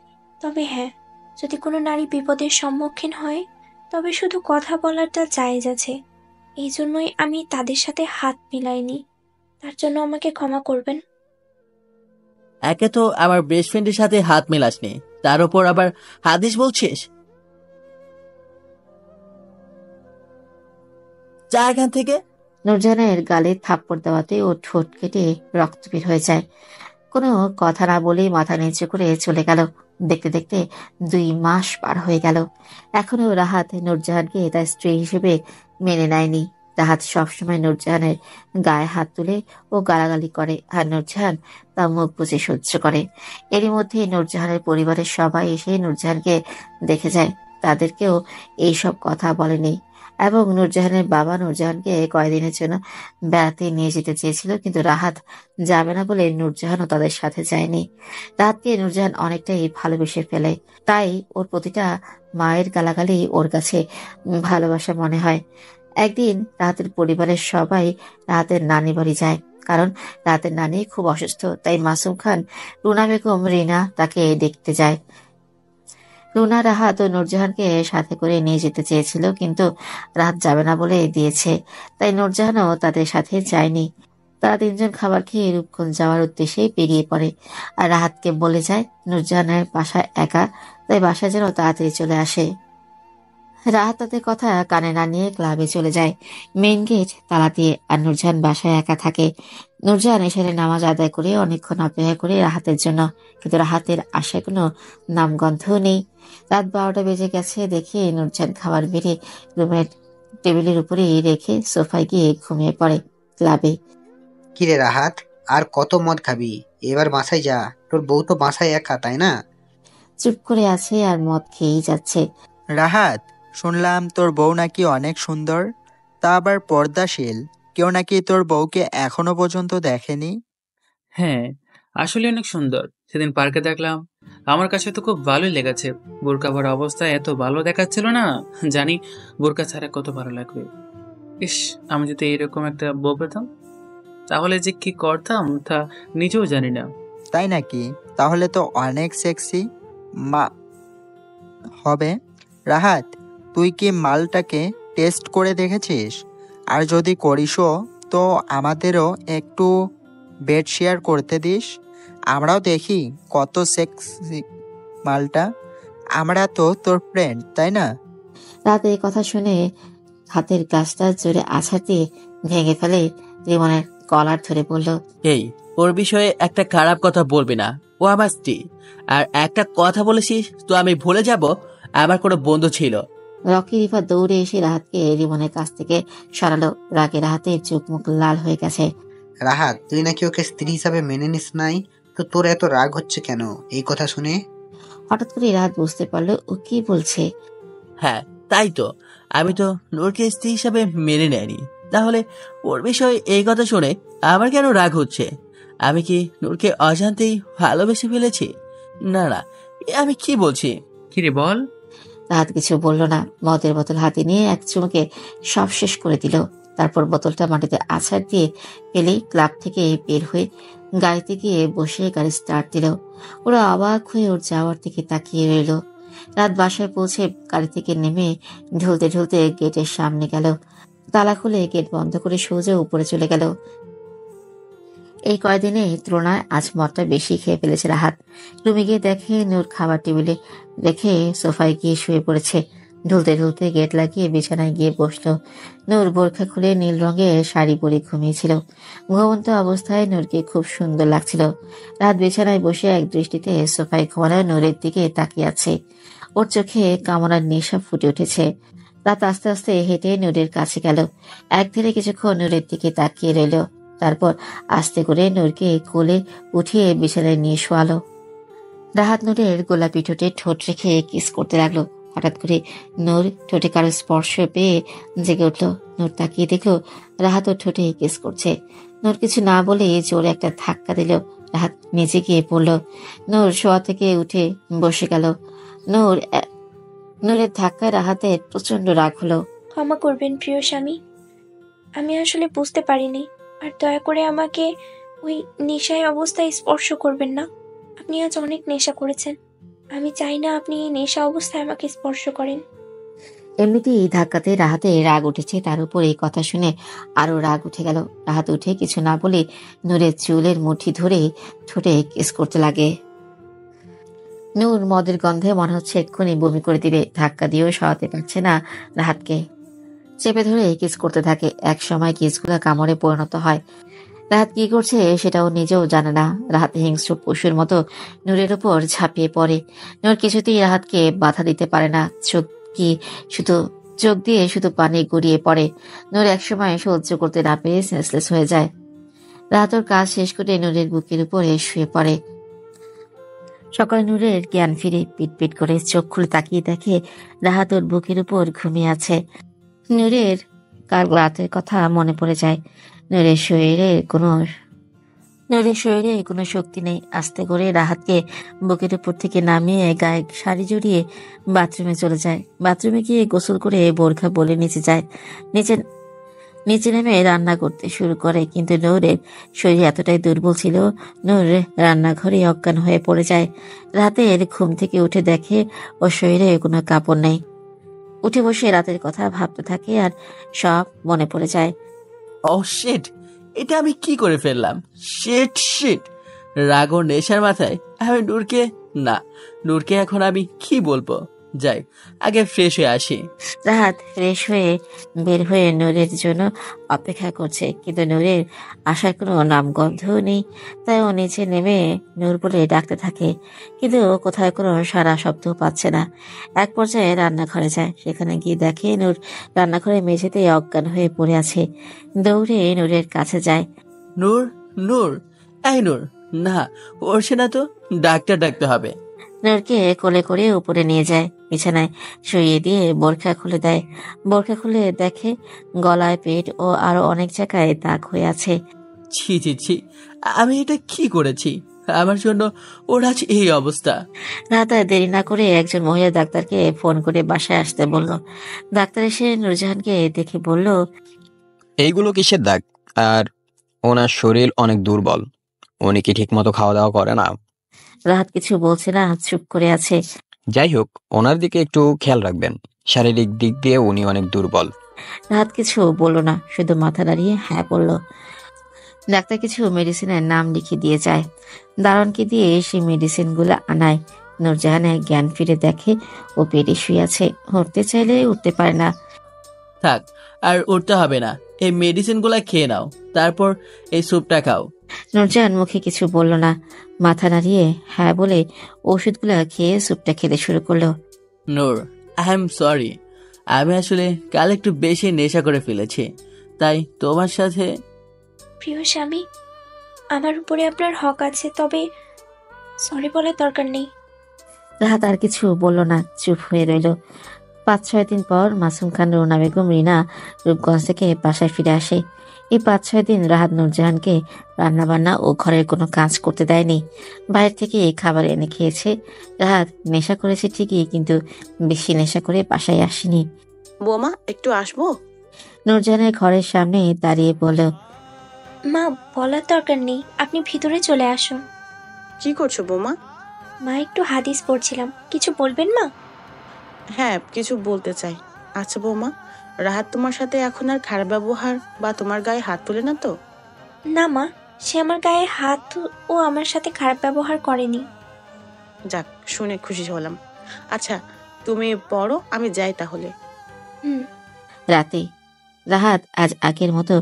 তবে হ্যাঁ, যদি কোনো নারী বিপদের সম্মুখীন হয় তবে শুধু কথা বলাটা জায়েজ আছে। এই জন্যই আমি তাদের সাথে হাত মিলাইনি। তার জন্য আমাকে ক্ষমা করবেন। একে তো আমার বেস্ট ফ্রেন্ডের সাথে হাত মেলাসনি, তার উপর আবার হাদিস বলছিস। যা এখান থেকে। নূরজাহানের গালে থাপ্পড় দেওয়াতে ও ঠোঁট কেটে রক্ত বের হয়ে যায়। কোনো কথা না বলেই মাথা নিচু করে চলে গেল। দেখতে দেখতে 2 মাস পার হয়ে গেল। এখনো রাহাত নূরজাহানকে তার স্ত্রী হিসেবে মেনে নেয়নি। রাহাত সবসময় নূরজাহানের গায়ে হাত তুলে ও গালাগালি করে, আর নূরজাহান তা মুখ বুজে সহ্য করে। এরই মধ্যে নূরজাহানের পরিবারের সবাই এসে নূরজাহানকে দেখে যায়। তাদেরকেও এইসব কথা বলেনি। এবং নূরজাহানের বাবা নূরজাহানকে কয়েকদিনের জন্য বেড়াতে নিয়ে যেতে চেয়েছিল, কিন্তু রাহাত যাবে না বলে নূরজাহানও তাদের সাথে যায়নি। রাহাতকে নূরজাহান অনেকটাই ভালোবেসে ফেলে, তাই ওর প্রতিটা মায়ের গালাগালি ওর কাছে ভালোবাসা মনে হয়। একদিন রাহাতের পরিবারের সবাই রাহাতের নানি বাড়ি যায়, কারণ রাহাতের নানি খুব অসুস্থ। তাই মাসুম খান, রুনা বেগম, রিনা তাকে দেখতে যায়। রুনা রাহাত ও নূরজাহানকে সাথে করে নিয়ে যেতে চেয়েছিল, কিন্তু রাহাত যাবে না বলে দিয়েছে। তাই নূরজাহানও তাদের সাথে যায়নি। তারা 3 জন খাবার খেয়ে রূপগঞ্জ যাওয়ার উদ্দেশ্যে বেরিয়ে পড়ে, আর রাহাতকে বলে যায় নূরজাহানের বাসায় একা, তাই বাসায় যেন তাড়াতাড়ি চলে আসে। রাহাত তাদের কথা কানে না নিয়ে ক্লাবে চলে যায়, মেইন গেট তালা দিয়ে। আর নূরজাহান বাসায় একা থাকে। নূরজাহান এশারের নামাজ আদায় করে অনেকক্ষণ অপেক্ষা করে রাহাতের জন্য, কিন্তু রাহাতের আশায় কোনো নামগন্ধও নেই। রাত 12টা বেজে গেছে দেখে নূরজাহান খাবার বেড়ে রুমের টেবিলের উপরে রেখে সোফায় গিয়ে ঘুমিয়ে পড়ে। ক্লাবে কিরে রাহাত, আর কত মদ খাবি? এবার বাসায় যা, তোর বউ তো বাসায় একা, তাই না? চুপ করে আছে আর মদ খেয়েই যাচ্ছে। রাহাত, শুনলাম তোর বউ নাকি অনেক সুন্দর, তা আবার পর্দাশীল। কেউ নাকি তোর বউকে এখনো পর্যন্ত দেখেনি। হ্যাঁ, আসলে অনেক সুন্দর। সেদিন পার্কে দেখলাম, আমার কাছে তো খুব ভালোই লেগেছে। বোরকা পরা অবস্থায় এত ভালো দেখাচ্ছিল না, জানি বোরকা ছাড়া কত ভালো লাগবে। ইস, আমি যদি এরকম একটা বউ পেতাম তাহলে যে কি করতাম তা নিজেও জানি না। তাই নাকি? তাহলে তো অনেক সেক্সি মা হবে। রাহাত, তুই কি মালটাকে টেস্ট করে দেখেছিস? আর যদি করিসও তো আমাদেরও একটু বেড শেয়ার করতে দিস, আমরাও দেখি কত সেক্সি মালটা। আমরা তো তোর ফ্রেন্ড, তাই না? রাতে এই কথা শুনে হাতের গ্লাসটা জোরে আছাড় দিয়ে ভেঙে ফেলে। রিমনের কলার ধরে বলল, এই, ওর বিষয়ে একটা খারাপ কথা বলবি না, ও আমার স্ত্রী। আর একটা কথা বলেছিস তো আমি ভুলে যাব আমার কোনো বন্ধু ছিল। রকি রিফা দৌড়ে এসে রাহাতকে রিমনের কাছ থেকে সরালো। রাগে রাহাতের চোখ মুখ লাল হয়ে গেছে। রাহাত, তুই নাকি ওকে স্ত্রী হিসাবে মেনে নিস নাই, তো তোর এত রাগ হচ্ছে কেন এই কথা শুনে? হঠাৎ করে রাহাত বুঝতে পারলো ও কি বলছে। হ্যাঁ, তাই তো, আমি তো নূরকে স্ত্রী হিসাবে মেনে নেয়নি। তাহলে ওর বিষয়ে এই কথা শুনে আমার কেন রাগ হচ্ছে? আমি কি নূরকে অজান্তেই ভালোবেসে ফেলেছি? না না, এ আমি কি বলছি? কিরে বল। রাহাত কিছু বলল না। মদের বোতল হাতে নিয়ে এক চুমুকে সব শেষ করে দিল। তারপর বোতলটা মাটিতে আছাড় দিয়ে ফেলে ক্লাব থেকে বের হয়ে গাড়িতে গিয়ে বসে গাড়ি স্টার্ট দিল। ওরা অবাক হয়ে ওর যাওয়ার দিকে তাকিয়ে রইল। রাত বাসায় পৌঁছে গাড়ি থেকে নেমে ঢুলতে ঢুলতে গেটের সামনে গেল। তালা খুলে গেট বন্ধ করে সোজা উপরে চলে গেল। এই কয়দিনে তুলনায় আজ মদটা বেশি খেয়ে ফেলেছে রাহাত। রুমে গিয়ে দেখে নূর খাবার টেবিলে রেখে সোফায় গিয়ে শুয়ে পড়েছে। ঢুলতে ঢুলতে গেট লাগিয়ে বিছানায় গিয়ে বসলো। নূর বোরখা খুলে নীল রঙের শাড়ি পরে ঘুমিয়েছিল। ঘুমন্ত অবস্থায় নূরকে খুব সুন্দর লাগছিল। রাত বিছানায় বসে এক দৃষ্টিতে সোফায় ঘুমানো নূরের দিকে তাকিয়ে আছে। ওর চোখে কামনার নেশা ফুটে উঠেছে। রাত আস্তে আস্তে হেঁটে নূরের কাছে গেল। এক ধীরে কিছুক্ষণ নূরের দিকে তাকিয়ে রইল। তারপর আস্তে করে নূরকে কোলে উঠিয়ে বিছানায় নিয়ে শোয়ালো। রাহাত নূরের গোলাপি ঠোঁটে ঠোঁট রেখে কিস করতে লাগলো। হঠাৎ করে নূর ঠোঁটে কারো স্পর্শ পেয়ে জেগে উঠলো। নূর তাকিয়ে দেখলো রাহাত ওর ঠোঁটে কিস করছে। নূর কিছু না বলে জোরে একটা ধাক্কা দিল। রাহাত নিচে গিয়ে পড়ল। নূর শোয়া থেকে উঠে বসে গেল। নূরের ধাক্কায় রাহাতের প্রচন্ড রাগ হলো। ক্ষমা করবেন প্রিয় স্বামী, আমি আসলে বুঝতে পারিনি। আর দয়া করে আমাকে ওই নেশায় অবস্থায় স্পর্শ করবেন না। আপনি আজ অনেক নেশা করেছেন, আমি চাই না আপনি এই নেশা অবস্থায় আমাকে স্পর্শ করেন। এমনিতেই এই ধাক্কাতে রাহাতে রাগ উঠেছে, তার উপর এই কথা শুনে আরো রাগ উঠে গেল। রাহাত উঠে কিছু না বলে নূরের চুলের মুঠি ধরে ঠোঁটে কিস করতে লাগে। নূর মদের গন্ধে মনে হচ্ছে এক্ষুনি বমি করে দিবে। ধাক্কা দিয়েও সরাতে পারছে না রাহাতকে। চেপে ধরে কিস করতে থাকে। এক সময় কিসগুলো কামড়ে পরিণত হয়। রাহাত কি করছে সেটাও নিজেও জানে না। রাহাত হিংস্র পশুর মতো নূরের উপর ঝাঁপিয়ে পড়ে। নূর কিছুতেই রাহাতকে বাধা দিতে পারে না। চোখ দিয়ে শুধু পানি গড়িয়ে পড়ে। নূর একসময় সহ্য করতে না পেরে সেন্সলেস হয়ে যায়। রাহাত ওর কাজ শেষ করে নূরের বুকের উপরে শুয়ে পড়ে। সকালে নূরের জ্ঞান ফিরে পিট করে চোখ খুলে তাকিয়ে দেখে রাহাত ওর বুকের উপর ঘুমিয়ে আছে। নূরের কাল রাতের কথা মনে পড়ে যায়। নূরের শরীরে কোনো শক্তি নেই। আস্তে করে রাহাতকে বুকের উপর থেকে নামিয়ে গায়ে শাড়ি জড়িয়ে বাথরুমে চলে যায়। বাথরুমে গিয়ে গোসল করে বোরখা বলে নিচে যায়। নিচে নেমে রান্না করতে শুরু করে, কিন্তু নূরের শরীর এতটাই দুর্বল ছিল, নূর রান্নাঘরে অজ্ঞান হয়ে পড়ে যায়। রাতের ঘুম থেকে উঠে দেখে ওর শরীরে কোনো কাপড় নেই। উঠে বসে রাতের কথা ভাবতে থাকে আর সব মনে পড়ে যায়। ও শিট, এটা আমি কি করে ফেললাম? শিট। রাগ ও নেশার মাথায় আমি নূরকে এখন আমি কি বলবো? যাই, আগে ফ্রেশ হয়ে আসি। রাহাত ফ্রেশ হয়ে বের হয়ে নূরের জন্য অপেক্ষা করছে, কিন্তু নূরের আসার কোনো নামগন্ধও নেই। তাই ও নিচে নেমে নূর বলে ডাকতে থাকে, কিন্তু কোথায় কোনো সারা শব্দ পাচ্ছে না। এক পর্যায়ে রান্নাঘরে যায়। সেখানে গিয়ে দেখে নূর রান্নাঘরে মেঝেতে অজ্ঞান হয়ে পড়ে আছে। দৌড়ে নূরের কাছে যায়। নূর, এই নূর, না ওরছে না তো, ডাক্তার ডাকতে হবে। নূরকে কোলে করে উপরে নিয়ে যায়। বিছানায় শুইয়ে দিয়ে বোরখা খুলে দেয়। বোরখা খুলে দেখে গলায়, পেট ও আরো অনেক জায়গায় দাগ হয়ে আছে। ছি, আমি এটা কি করেছি? আমার জন্য ওর আজ এই অবস্থা। রাত আর দেরি না করে একজন মহিলা ডাক্তারকে ফোন করে বাসায় আসতে বলল। ডাক্তার এসে নূরজাহানকে দেখে বলল, এইগুলো কিসের দাগ? আর ওনার শরীর অনেক দুর্বল, উনি কি ঠিক মতো খাওয়া দাওয়া করে না? রাহাত কিছু বলছে না, চুপ করে আছে। যাই হোক, ওনার দিকে একটু খেয়াল রাখবেন, শারীরিক দিক দিয়ে উনি অনেক দুর্বল। রাহাত কিছু বলল না, শুধু মাথা দাঁড়িয়ে হ্যাঁ বলল। ডাক্তার কিছু মেডিসিনের নাম লিখে দিয়ে যায়। দারোয়ানকে দিয়ে সেই মেডিসিনগুলো আনায়। নূরজাহানের জ্ঞান ফিরে দেখে ও পেটে শুয়ে আছে, উঠতে চাইলে উঠতে পারে না। থাক, আর উঠতে হবে না, এই মেডিসিনগুলা খেয়ে নাও, তারপর এই স্যুপটা খাও। নূরজাহান মুখে কিছু বলল না, মাথা নাড়িয়ে হ্যাঁ বলে ওষুধগুলো খেয়ে স্যুপটা খেতে শুরু করলো। নূর, আই এম সরি, আমি আসলে কাল একটু বেশি নেশা করে ফেলেছি, তাই তোমার সাথে। প্রিয় স্বামী, আমার উপরে আপনার হক আছে, তবে সরি বলার দরকার নেই। রাহাত আর কিছু বলল না, চুপ হয়ে রইল। 5-6 দিন পর মাসুম খান, রুনা বেগম, রিনা রূপগঞ্জ থেকে বাসায় ফিরে আসে। এই 5-6 দিন রাহাত নূরজাহানকে রান্নাবান্না ও ঘরের কোনো কাজ করতে দেয়নি। বাইরে থেকে খাবার এনে খেয়েছে। রাহাত নেশা করেছে ঠিকই, কিন্তু বেশি নেশা করে বাসায় আসেনি। বৌমা, একটু আসবো? নূরজাহানের ঘরের সামনে দাঁড়িয়ে বলল, মা, বলার দরকার নেই, আপনি ভিতরে চলে আসুন। কি করছো বৌমা? মা, একটু হাদিস পড়ছিলাম, কিছু বলবেন মা? হ্যাঁ, কিছু বলতে চাই। আচ্ছা বৌমা, রাহাত তোমার সাথে এখন আর খারাপ ব্যবহার বা তোমার গায়ে হাত তুলে না তো? না মা, সে আমার গায়ে হাত ও আমার সাথে খারাপ ব্যবহার করেনি। যাক, শুনে খুশি হলাম। আচ্ছা, তুমি পড়ো, আমি যাই তাহলে। রাতে রাহাত আজ আগের মতো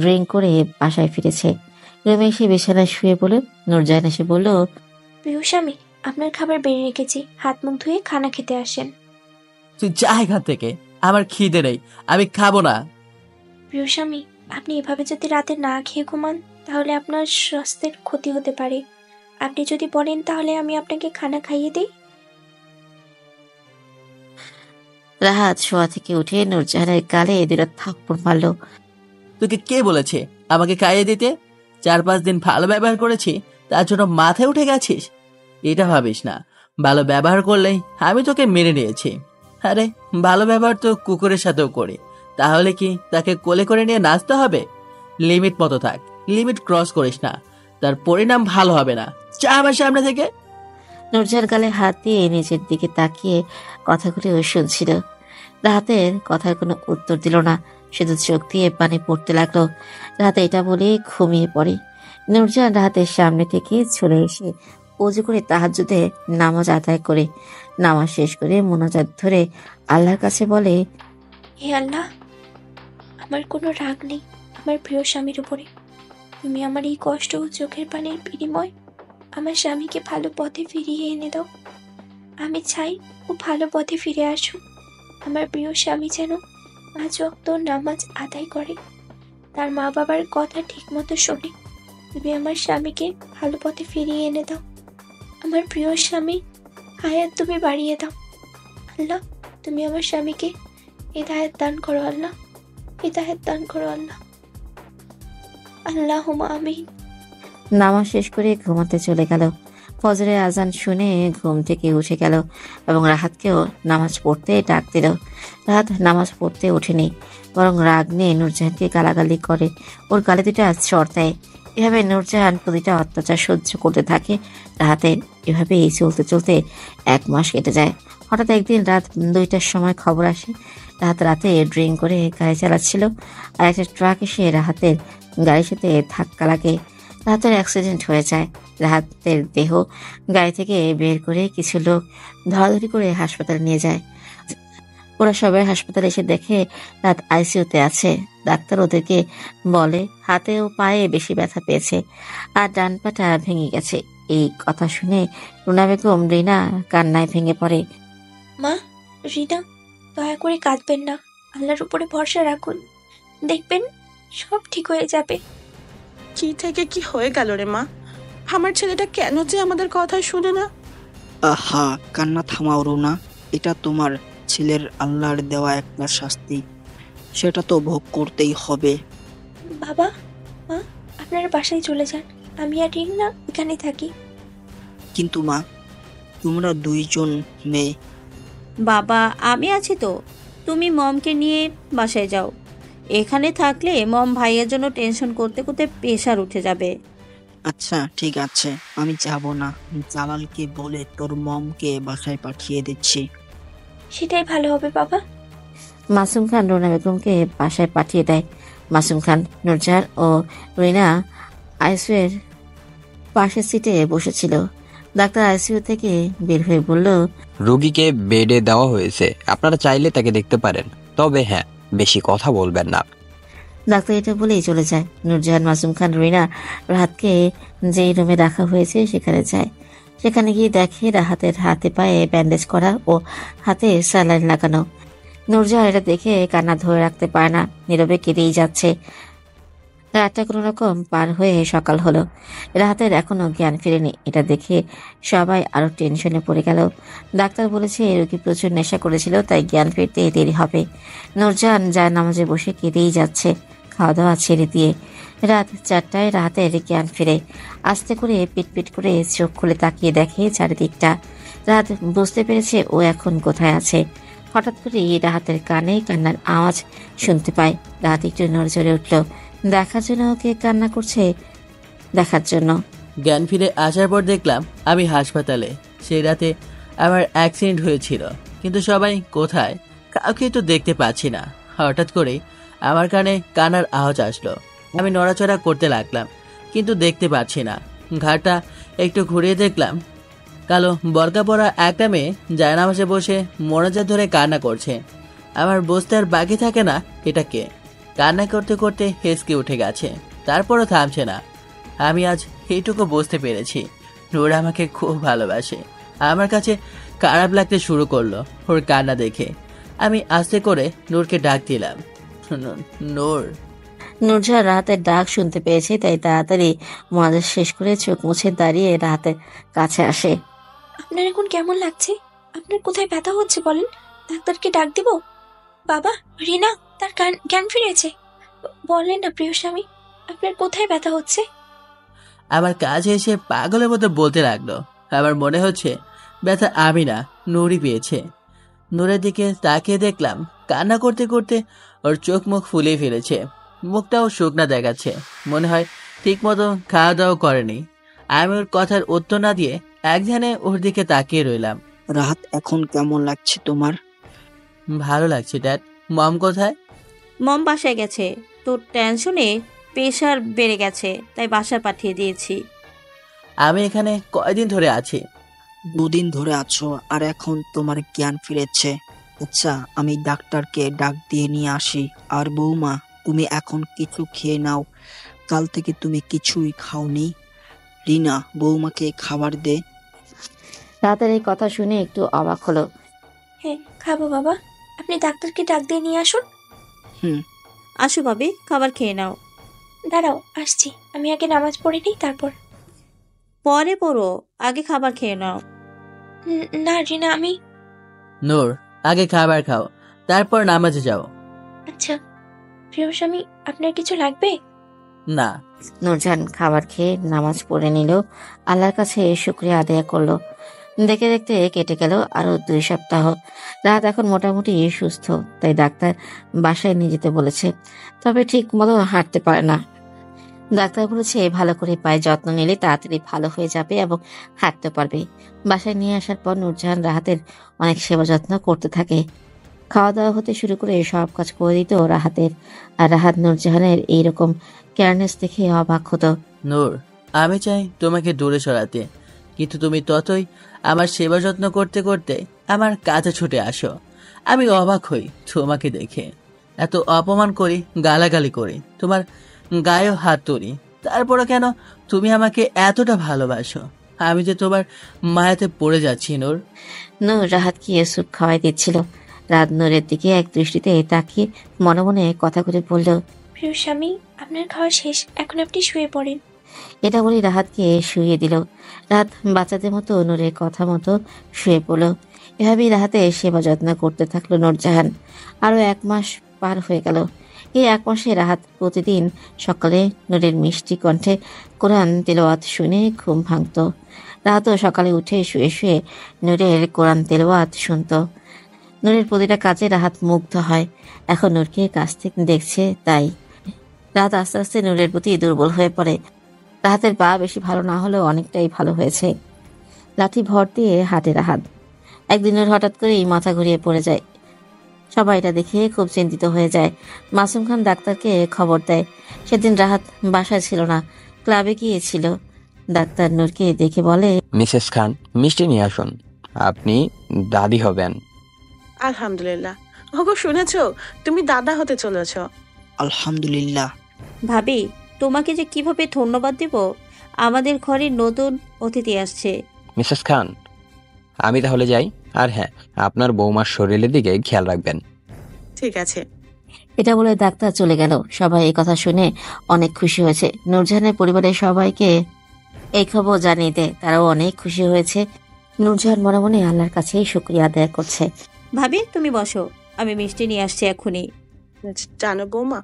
ড্রিঙ্ক করে বাসায় ফিরেছে। রুমে এসে বিছানায় শুয়ে বলে নূরজাহান এসে বলল, প্রিয় স্বামী, আপনার খাবার বেড়ে রেখেছি, হাত মুখ ধুয়ে খানা খেতে আসেন। তুই যা এখান থেকে, আমার খিদে নেই, আমি খাবো না। প্রিয় স্বামী, আপনি এভাবে যদি রাতে না খেয়ে ঘুমান তাহলে আপনার স্বাস্থ্যের ক্ষতি হতে পারে। আপনি যদি বলেন তাহলে আমি আপনাকে খানা খাইয়ে দিই। রাহাত শোয়া থেকে উঠে নূরজাহানের গালে দুটো থাপ্পড় মারল। তোকে কে বলেছে আমাকে খাইয়ে দিতে? 4-5 দিন ভালো ব্যবহার করেছি, তার জন্য মাথায় উঠে গেছিস? এটা ভাবিস না, ভালো ব্যবহার করলেই আমি তোকে মেরে নিয়েছি। আরে ভালো ব্যবহার তো কুকুরের সাথেও করি, তাহলে কি তাকে কোলে করে নিয়ে নাচতে হবে? লিমিট মতো থাক, লিমিট ক্রস করিস না, তার পরিণাম ভালো হবে না। যা আমার সামনে থেকে। নূরজাহান গালে হাত দিয়ে নিজের দিকে তাকিয়ে কথাগুলো শুনছিল। রাহাতের কথার কোনো উত্তর দিল না, শুধু চোখ দিয়ে পানি পড়তে লাগলো। রাহাত এটা বলে ঘুমিয়ে পড়ে। নূরজাহান রাহাতের সামনে থেকে চলে এসে অজু করে তাহাজ্জুদে নামাজ আদায় করে নামাজ শেষ করে মোনাজাত ধরে আল্লাহর কাছে বলে, হে আল্লাহ, আমার কোনো রাগ নেই আমার প্রিয় স্বামীর উপরে। তুমি আমার এই কষ্ট ও চোখের পানির বিনিময় আমার স্বামীকে ভালো পথে ফিরিয়ে এনে দাও। আমি চাই ও ভালো পথে ফিরে আসুক। আমার প্রিয় স্বামী যেন 5 ওয়াক্ত নামাজ আদায় করে, তার মা বাবার কথা ঠিক মতো শোনে। তুমি আমার স্বামীকে ভালো পথে ফিরিয়ে এনে দাও। আমার প্রিয় স্বামী হায়াত তুমি বাড়িয়ে দাও। আল্লাহ, তুমি আমার স্বামীকে হিদায়াত দান করো। আল্লাহ, হিদায়াত দান করো। আল্লাহ, আল্লাহুম্মা আমিন। নামাজ শেষ করে ঘুমাতে চলে গেল। ফজরের আজান শুনে ঘুম থেকে উঠে গেল এবং রাহাতকেও নামাজ পড়তে ডাক দিল। রাহাত নামাজ পড়তে ওঠেনি, বরং রাগ নিয়ে নূরজাহানকে গালাগালি করে, ওর গালে দুটা চড় দেয়। এভাবে নূরজাহান প্রতিটা অত্যাচার সহ্য করতে থাকে রাহাতের। এভাবেই চলতে চলতে 1 মাস কেটে যায়। হঠাৎ একদিন রাত 2টার সময় খবর আসে রাহাত রাতে ড্রিঙ্ক করে গাড়ি চালাচ্ছিল, আর একটা ট্রাক এসে রাহাতের গাড়ির সাথে ধাক্কা লাগে। রাহাতের অ্যাক্সিডেন্ট হয়ে যায়। রাহাতের দেহ গাড়ি থেকে বের করে কিছু লোক ধরাধরি করে হাসপাতালে নিয়ে যায়। ওরা সবাই হাসপাতালে এসে দেখে রাত আইসিইউতে আছে। ডাক্তার ওদেরকে বলে হাতে ও পায়ে বেশি ব্যথা পেয়েছে আর ডান পাটা ভেঙে গেছে। এই কথা শুনে রুনা বেগম রিনা কান্নায় ভেঙে পড়ে। মা, রিনা, দয়া করে কাঁদবেন না, আল্লাহর উপরে ভরসা রাখুন, দেখবেন সব ঠিক হয়ে যাবে। কি থেকে কি হয়ে গেল রে মা? আমার ছেলেটা কেন যে আমাদের কথা শুনে না? আহা, কান্না থামাও রুনা। এটা তোমার ছেলের আল্লাহর দেওয়া একটা শাস্তি, সেটা তো ভোগ করতেই হবে। বাবা, মা, আপনারা বাসায় চলে যান, আমি আর রিনা এখানে থাকি। কিন্তু মা, তোমরা 2 জন মেয়ে। বাবা, আমি আছি তো, তুমি মমকে নিয়ে বাসায় যাও। এখানে থাকলে মম ভাইয়ের জন্য টেনশন করতে করতে প্রেশার উঠে যাবে। আচ্ছা ঠিক আছে, আমি যাব না। জালালকে বলে তোর মমকে বাসায় পাঠিয়ে দিচ্ছি। সেটাই ভালো হবে বাবা। মাসুম খান রুনা বেগমকে বাসায় পাঠিয়ে দেয়। মাসুম খান, নূরজাহান ও রিনা আইসিইউর পাশের সিটে বসেছিল। ডাক্তার আইসিইউ থেকে বের হয়ে বলল, রোগীকে বেডে দেওয়া হয়েছে, আপনারা চাইলে তাকে দেখতে পারেন, তবে হ্যাঁ, বেশি কথা বলবেন না। ডাক্তার এটা বলেই চলে যায়। নূরজাহান, মাসুম খান, রিনা রাহাতকে যেই রুমে রাখা হয়েছে সেখানে যায়। সেখানে গিয়ে দেখে রাহাতের হাতে পায়ে ব্যান্ডেজ করা ও হাতে স্যালাইন লাগানো। নূরজাহান এটা দেখে কান্না ধরে রাখতে পারে না, নীরবে কেঁদেই যাচ্ছে। রাতটা কোনো রকম পার হয়ে সকাল হলো। রাহাতের এখনো জ্ঞান ফিরেনি। এটা দেখে সবাই আরো টেনশনে পড়ে গেল। ডাক্তার বলেছে রোগী প্রচুর নেশা করেছিল, তাই জ্ঞান ফিরতে দেরি হবে। নূরজাহান যায় নামাজে বসে কেঁদেই যাচ্ছে, খাওয়া দাওয়া ছেড়ে দিয়ে। রাত 4টায় রাহাতের জ্ঞান ফিরে। আস্তে করে পিটপিট করে চোখ খুলে তাকিয়ে দেখে চারিদিকটা। রাত বুঝতে পেরেছে ও এখন কোথায় আছে। হঠাৎ করে রাহাতের কানে কান্নার আওয়াজ শুনতে পায়। রাহাত একটু নড়ে উঠল, দেখার জন্য ওকে কান্না করছে দেখার জন্য। জ্ঞান ফিরে আসার পর দেখলাম আমি হাসপাতালে। সেই রাতে আমার অ্যাক্সিডেন্ট হয়েছিল, কিন্তু সবাই কোথায় কাউকে তো দেখতে পাচ্ছি না। হঠাৎ করে আমার কানে কান্নার আওয়াজ আসলো। আমি নড়াচড়া করতে লাগলাম, কিন্তু দেখতে পাচ্ছি না। ঘাটটা একটু ঘুরিয়ে দেখলাম কালো বর্গা পরা একটা মেয়ে জায়নামাজে বসে মোনাজাত ধরে কান্না করছে। আমার বুঝতে আর বাকি থাকে না এটা কে। কান্না করতে করতে হেসকে উঠে গেছে, তারপরও থামছে না। আমি আজ এইটুকু বুঝতে পেরেছি, নূর আমাকে খুব ভালোবাসে। আমার কাছে খারাপ লাগতে শুরু করলো ওর কান্না দেখে। আমি আস্তে করে নূরকে ডাক দিলাম, নূর। নূরজাহান রাহাতের ডাক শুনতে পেয়েছে, তাই তাড়াতাড়ি মোনাজাত শেষ করে চোখ মুছে দাঁড়িয়ে রাহাতের কাছে আসে। আপনার এখন কেমন লাগছে? আপনার কোথায় ব্যথা হচ্ছে বলেন, ডাক্তারকে ডাক দিব? বাবা, রিনা তার জ্ঞান ফিরেছে। বলেন না প্রিয় স্বামী, আপনার কোথায় ব্যথা হচ্ছে? আমার কাছে এসে পাগলের মতো বলতে লাগলো। আমার মনে হচ্ছে ব্যথা আমি না, নুরই পেয়েছে। নূরের দিকে তাকিয়ে দেখলাম কান্না করতে করতে ওর চোখ মুখ ফুলিয়ে ফেলেছে, মুখটাও শুকনা দেখাচ্ছে। মনে হয় ঠিক মতো খাওয়া দাওয়া করেনি। আমি ওর কথার উত্তর না দিয়ে একধানে ওর দিকে তাকিয়ে রইলাম। রাহাত, এখন কেমন লাগছে তোমার? ভালো লাগছে ড্যাড। মম কোথায়? মম বাসায় গেছে, তোর টেনশনে প্রেশার বেড়ে গেছে, তাই বাসা পাঠিয়ে দিয়েছি। আমি এখানে কয়দিন ধরে আছি? 2 দিন ধরে আছো, আর এখন তোমার জ্ঞান ফিরেছে। আচ্ছা, আমি ডাক্তারকে ডাক দিয়ে নিয়ে আসি। আর বৌমা, তুমি এখন কিছু খেয়ে নাও, কাল থেকে তুমি কিছুই খাওনি। রিনা, বৌমাকে খাবার দে। রাহাতের এই কথা শুনে একটু অবাক হলো। হ্যাঁ খাবো বাবা, আপনি ডাক্তারকে ডাক দিয়ে নিয়ে আসুন। আসো ভাবি, খাবার খেয়ে নাও। দাঁড়াও, আসছি। আমি আগে নামাজ পড়ে নিই, তারপর। পরে পড়ো, আগে খাবার খেয়ে নাও। না রিনা, আমি। নূর, আগে খাবার খাও, তারপর নামাজে যাও। আচ্ছা প্রিয় স্বামী, আপনার কিছু লাগবে? না। নূরজাহান খাবার খেয়ে নামাজ পড়ে নিল, আল্লাহর কাছে শুকরিয়া আদায় করলো। দেখতে দেখতে কেটে গেল আরো 2 সপ্তাহ। রাত এখন মোটামুটি সুস্থ, তাই ডাক্তার বাসায় নিয়ে যেতে বলেছে। তবে ঠিক মতো হাঁটতে পারে না। ডাক্তার বলেছে ভালো করে পায়ে যত্ন নিলে তাড়াতাড়ি ভালো হয়ে যাবে এবং হাঁটতে পারবে। বাসায় নিয়ে আসার পর নূরজাহান রাহাতের অনেক সেবা যত্ন করতে থাকে। খাওয়া দাওয়া হতে শুরু করে সব কাজ করে দিত রাহাতের। আর রাহাত নূরজাহানের এইরকম কেয়ারনেস দেখে অবাক হতো। নূর, আমি চাই তোমাকে দূরে সরাতে, কিন্তু তুমি ততই আমার সেবা যত্ন করতে করতে আমার কাছে ছুটে আসো। আমি অবাক হই তোমাকে দেখে। এত অপমান করি, গালাগালি করি, তোমার গায়েও হাত তুলি, তারপরে কেন তুমি আমাকে এতটা ভালোবাসো? আমি যে তোমার মায়াতে পড়ে যাচ্ছি নূর। নূর রাহাতকে স্যুপ খাওয়াই দিচ্ছিল। রাত নূরের দিকে এক দৃষ্টিতে তাকিয়ে মনে মনে কথা করে বলল, প্রিয় স্বামী, আপনার খাওয়া শেষ, এখন আপনি শুয়ে পড়েন। এটা বলে রাহাতকে শুয়ে দিল। রাত বাচ্চাদের মতো নূরের কথা মতো শুয়ে পড়ল। এভাবেই রাহাতে সেবা যত্ন করতে থাকলো নূরজাহান। আরো 1 মাস পার হয়ে গেল। এই 1 মাসে রাহাত প্রতিদিন সকালে নূরের মিষ্টি কণ্ঠে কোরআন তেলাওয়াত শুনে ঘুম ভাঙত। রাহাতও সকালে উঠে শুয়ে শুয়ে নূরের কোরআন তেলাওয়াত শুনত। নূরের প্রতিটা কাজে রাহাত মুগ্ধ হয়। এখন নূরকে কাছ থেকে দেখছে, তাই রাহাত আস্তে আস্তে নূরের প্রতি দুর্বল হয়ে পড়ে। রাহাতের পা বেশি ভালো না হলেও অনেকটাই ভালো হয়েছে। লাঠি ভর দিয়ে হাঁটে রাহাত। একদিনের হঠাৎ করেই মাথা ঘুরিয়ে পড়ে যায়। সবাই এটা দেখে খুব চিন্তিত হয়ে যায়। মাসুম খান ডাক্তারকে খবর দেয়। সেদিন রাহাত বাসায় ছিল না, ক্লাবে গিয়েছিল। ডাক্তার নূরকে দেখে বলে, মিসেস খান, মিষ্টি নিয়ে আসুন, আপনি দাদি হবেন। আলহামদুলিল্লাহ। ওগো, শুনেছো, তুমি দাদা হতে চলেছ। আলহামদুলিল্লাহ। ভাবি, তোমাকে যে কিভাবে ধন্যবাদ দিব। আমাদের ঘরে নতুন অতিথি আসছে। মিসেস খান, আমি তাহলে যাই। আর হ্যাঁ, আপনার বৌমার শরীরের দিকে খেয়াল রাখবেন। ঠিক আছে। এটা বলে ডাক্তার চলে গেল। সবাই এই কথা শুনে অনেক খুশি হয়েছে। নূরজাহানের পরিবারের সবাইকে এই খবর জানিয়ে দেয়, তারাও অনেক খুশি হয়েছে। নূরজাহান মনে মনে আল্লাহর কাছে শুকরিয়া আদায় করছে। ভাবি, তুমি বসো, আমি মিষ্টি নিয়ে আসছি এখনই। জানো বৌমা,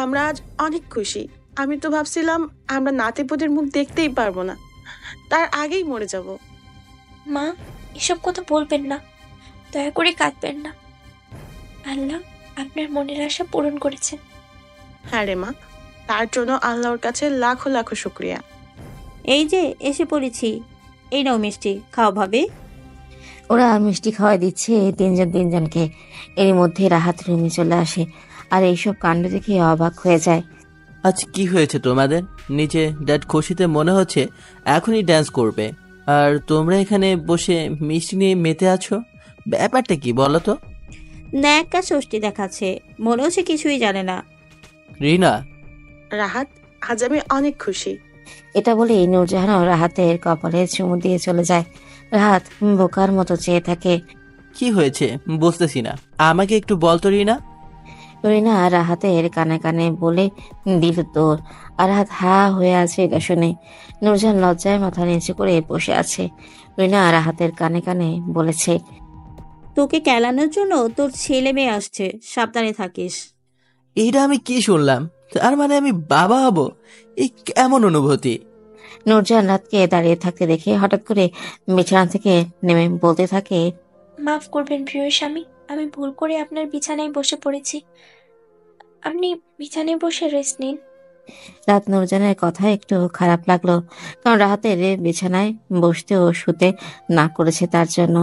আমরা আজ অনেক খুশি। আমি তো ভাবছিলাম আমরা নাতিপুতির মুখ দেখতেই পারবো না, তার আগেই মরে যাব। মা, এসব কথা বলবেন না, দয়া করে কাঁদবেন না। আল্লাহ আপনার মনের আশা পূরণ করেছেন। হ্যাঁ রে মা, তার জন্য আল্লাহর কাছে লাখো লাখো শুক্রিয়া। এই যে এসে পড়েছি, এই নাও মিষ্টি, খাও ভাবি। ওরা মিষ্টি খাওয়াই দিচ্ছে তিনজনকে। এর মধ্যে রাহাত রুমে চলে আসে আর এইসব কাণ্ড দেখে অবাক হয়ে যায়। আজ কি হয়েছে তোমাদের? নিচে ড্যাড খুশিতে মনে হচ্ছে এখনই ড্যান্স করবে, আর তোমরা এখানে বসে মিষ্টি নিয়ে মেতে আছো। ব্যাপারটা কি বলো তো? ন্যাকা ষষ্ঠী দেখাচ্ছে, মনে হচ্ছে কিছুই জানে না। রিনা, রাহাত, আজ আমি অনেক খুশি। এটা বলে নূরজাহানও রাহাতের কপালে চুমু দিয়ে চলে যায়। রাহাত বোকার মতো চেয়ে থাকে। কি হয়েছে বুঝতেছি না, আমাকে একটু বল তো রিনা। রুইনা রাহাতের কানে কানে বলে দিল তোর। আর রাহাত হা হয়ে আছে এটা শুনে। নূরজাহান লজ্জায় মাথা নিচু করে বসে আছে। রুইনা রাহাতের কানে কানে বলেছে, তোকে কেলানোর জন্য তোর ছেলে মেয়ে আসছে, সাবধানে থাকিস। এটা আমি কি শুনলাম? তার মানে আমি বাবা হব? এই কেমন অনুভূতি? নূরজাহান রাতকে দাঁড়িয়ে থাকতে দেখে হঠাৎ করে বিছানা থেকে নেমে বলতে থাকে, মাফ করবেন প্রিয় স্বামী, আমি ভুল করে আপনার বিছানায় বসে পড়েছি। আপনি বিছানায় বসে রেস্ট নিন। রাত নূরজাহানের কথা একটু খারাপ লাগলো, কারণ রাহাতের বিছানায় বসতে ও শুতে না করেছে তার জন্য।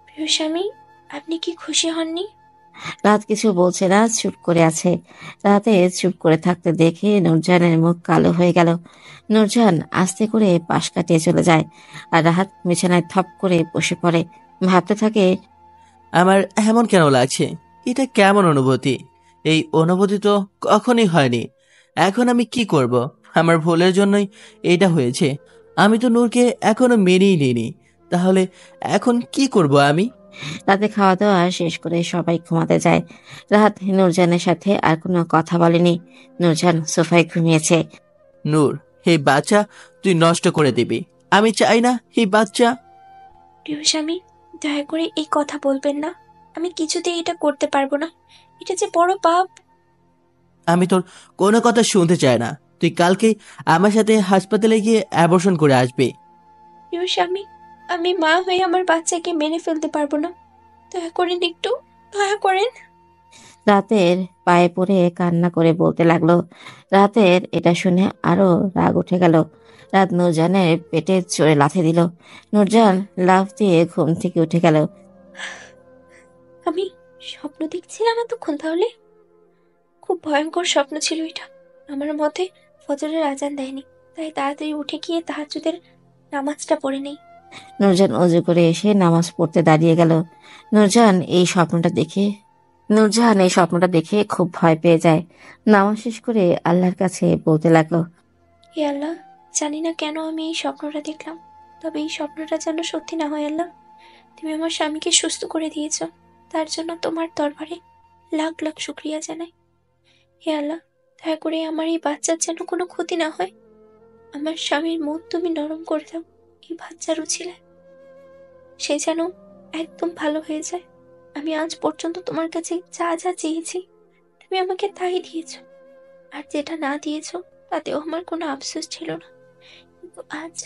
প্রিয় স্বামী, আপনি কি খুশি হননি? রাত কিছু বলছে না, চুপ করে আছে। রাতে চুপ করে থাকতে দেখে নূরজাহানের মুখ কালো হয়ে গেল। নূরজাহান আস্তে করে পাশ কাটিয়ে চলে যায়, আর রাহাত বিছানায় থপ করে বসে পড়ে। ভাবতে থাকে, আমার এমন কেন লাগছে? এটা কেমন অনুভূতি? এই অনুভূতি তো কখনই হয়নি। এখন আমি কি করব? আমার ভুলের জন্যই এটা হয়েছে। আমি তো নূরকে এখনো মেনেই নিইনি। তাহলে এখন কি করব আমি? রাতে খাওয়া দাওয়া শেষ করে সবাই ঘুমাতে যায়। রাহাত নূরজাহানের সাথে আর কোনো কথা বলেনি। নূরজাহান সোফায় ঘুমিয়েছে। নূর, এই বাচ্চা তুই নষ্ট করে দিবি। আমি চাই না এই বাচ্চা। প্রিয় স্বামী, দয়া করে এই কথা বলবেন না। আমি কিছুতেই এটা করতে পারবো না। এটা যে বড় পাপ। আমি তোর কোনো কথা শুনতে চাই না। তুই কালকেই আমার সাথে হাসপাতালে গিয়ে অ্যাবর্শন করে আসবি। প্রিয় স্বামী, আমি মা হয়ে আমার বাচ্চাকে মেরে ফেলতে পারবো না। দয়া করেন, একটু দয়া করেন। রাতের পায়ে পড়ে কান্না করে বলতে লাগলো। রাতের এটা শুনে আরো রাগ উঠে গেল। রাত নূরজাহানের পেটে চড়ে লাথি দিল। নূরজাহান লাফ দিয়ে ঘুম থেকে উঠে গেল। আমি স্বপ্ন দেখছিলাম এতক্ষণ? তাহলে খুব ভয়ঙ্কর স্বপ্ন ছিল এটা। আমার মতে ফজরের আজান দেয়নি, তাই তাড়াতাড়ি উঠে গিয়ে তাহাজ্জুদের নামাজটা পড়ে নেই। নূরজাহান অজু করে এসে নামাজ পড়তে দাঁড়িয়ে গেল। নূরজাহান এই স্বপ্নটা দেখে খুব ভয় পেয়ে যায়। নামাজ শেষ করে আল্লাহর কাছে বলতে লাগলো, হে আল্লাহ, জানি না কেন আমি এই স্বপ্নটা দেখলাম, তবে এই স্বপ্নটা যেন সত্যি না হয়। আল্লাহ, তুমি আমার স্বামীকে সুস্থ করে দিয়েছ, তার জন্য তোমার দরবারে লাখ লাখ শুক্রিয়া জানাই। হে আল্লাহ, দয়া করে আমার এই বাচ্চার যেন কোনো ক্ষতি না হয়। আমার স্বামীর মন তুমি নরম করে দাও এই বাচ্চার উছিলায়, সে যেন একদম ভালো হয়ে যায়। আমি আজ পর্যন্ত তোমার কাছে যা যা চেয়েছি তুমি আমাকে তাই দিয়েছ, আর যেটা না দিয়েছ তাতেও আমার কোনো আফসোস ছিল না। কিন্তু আজ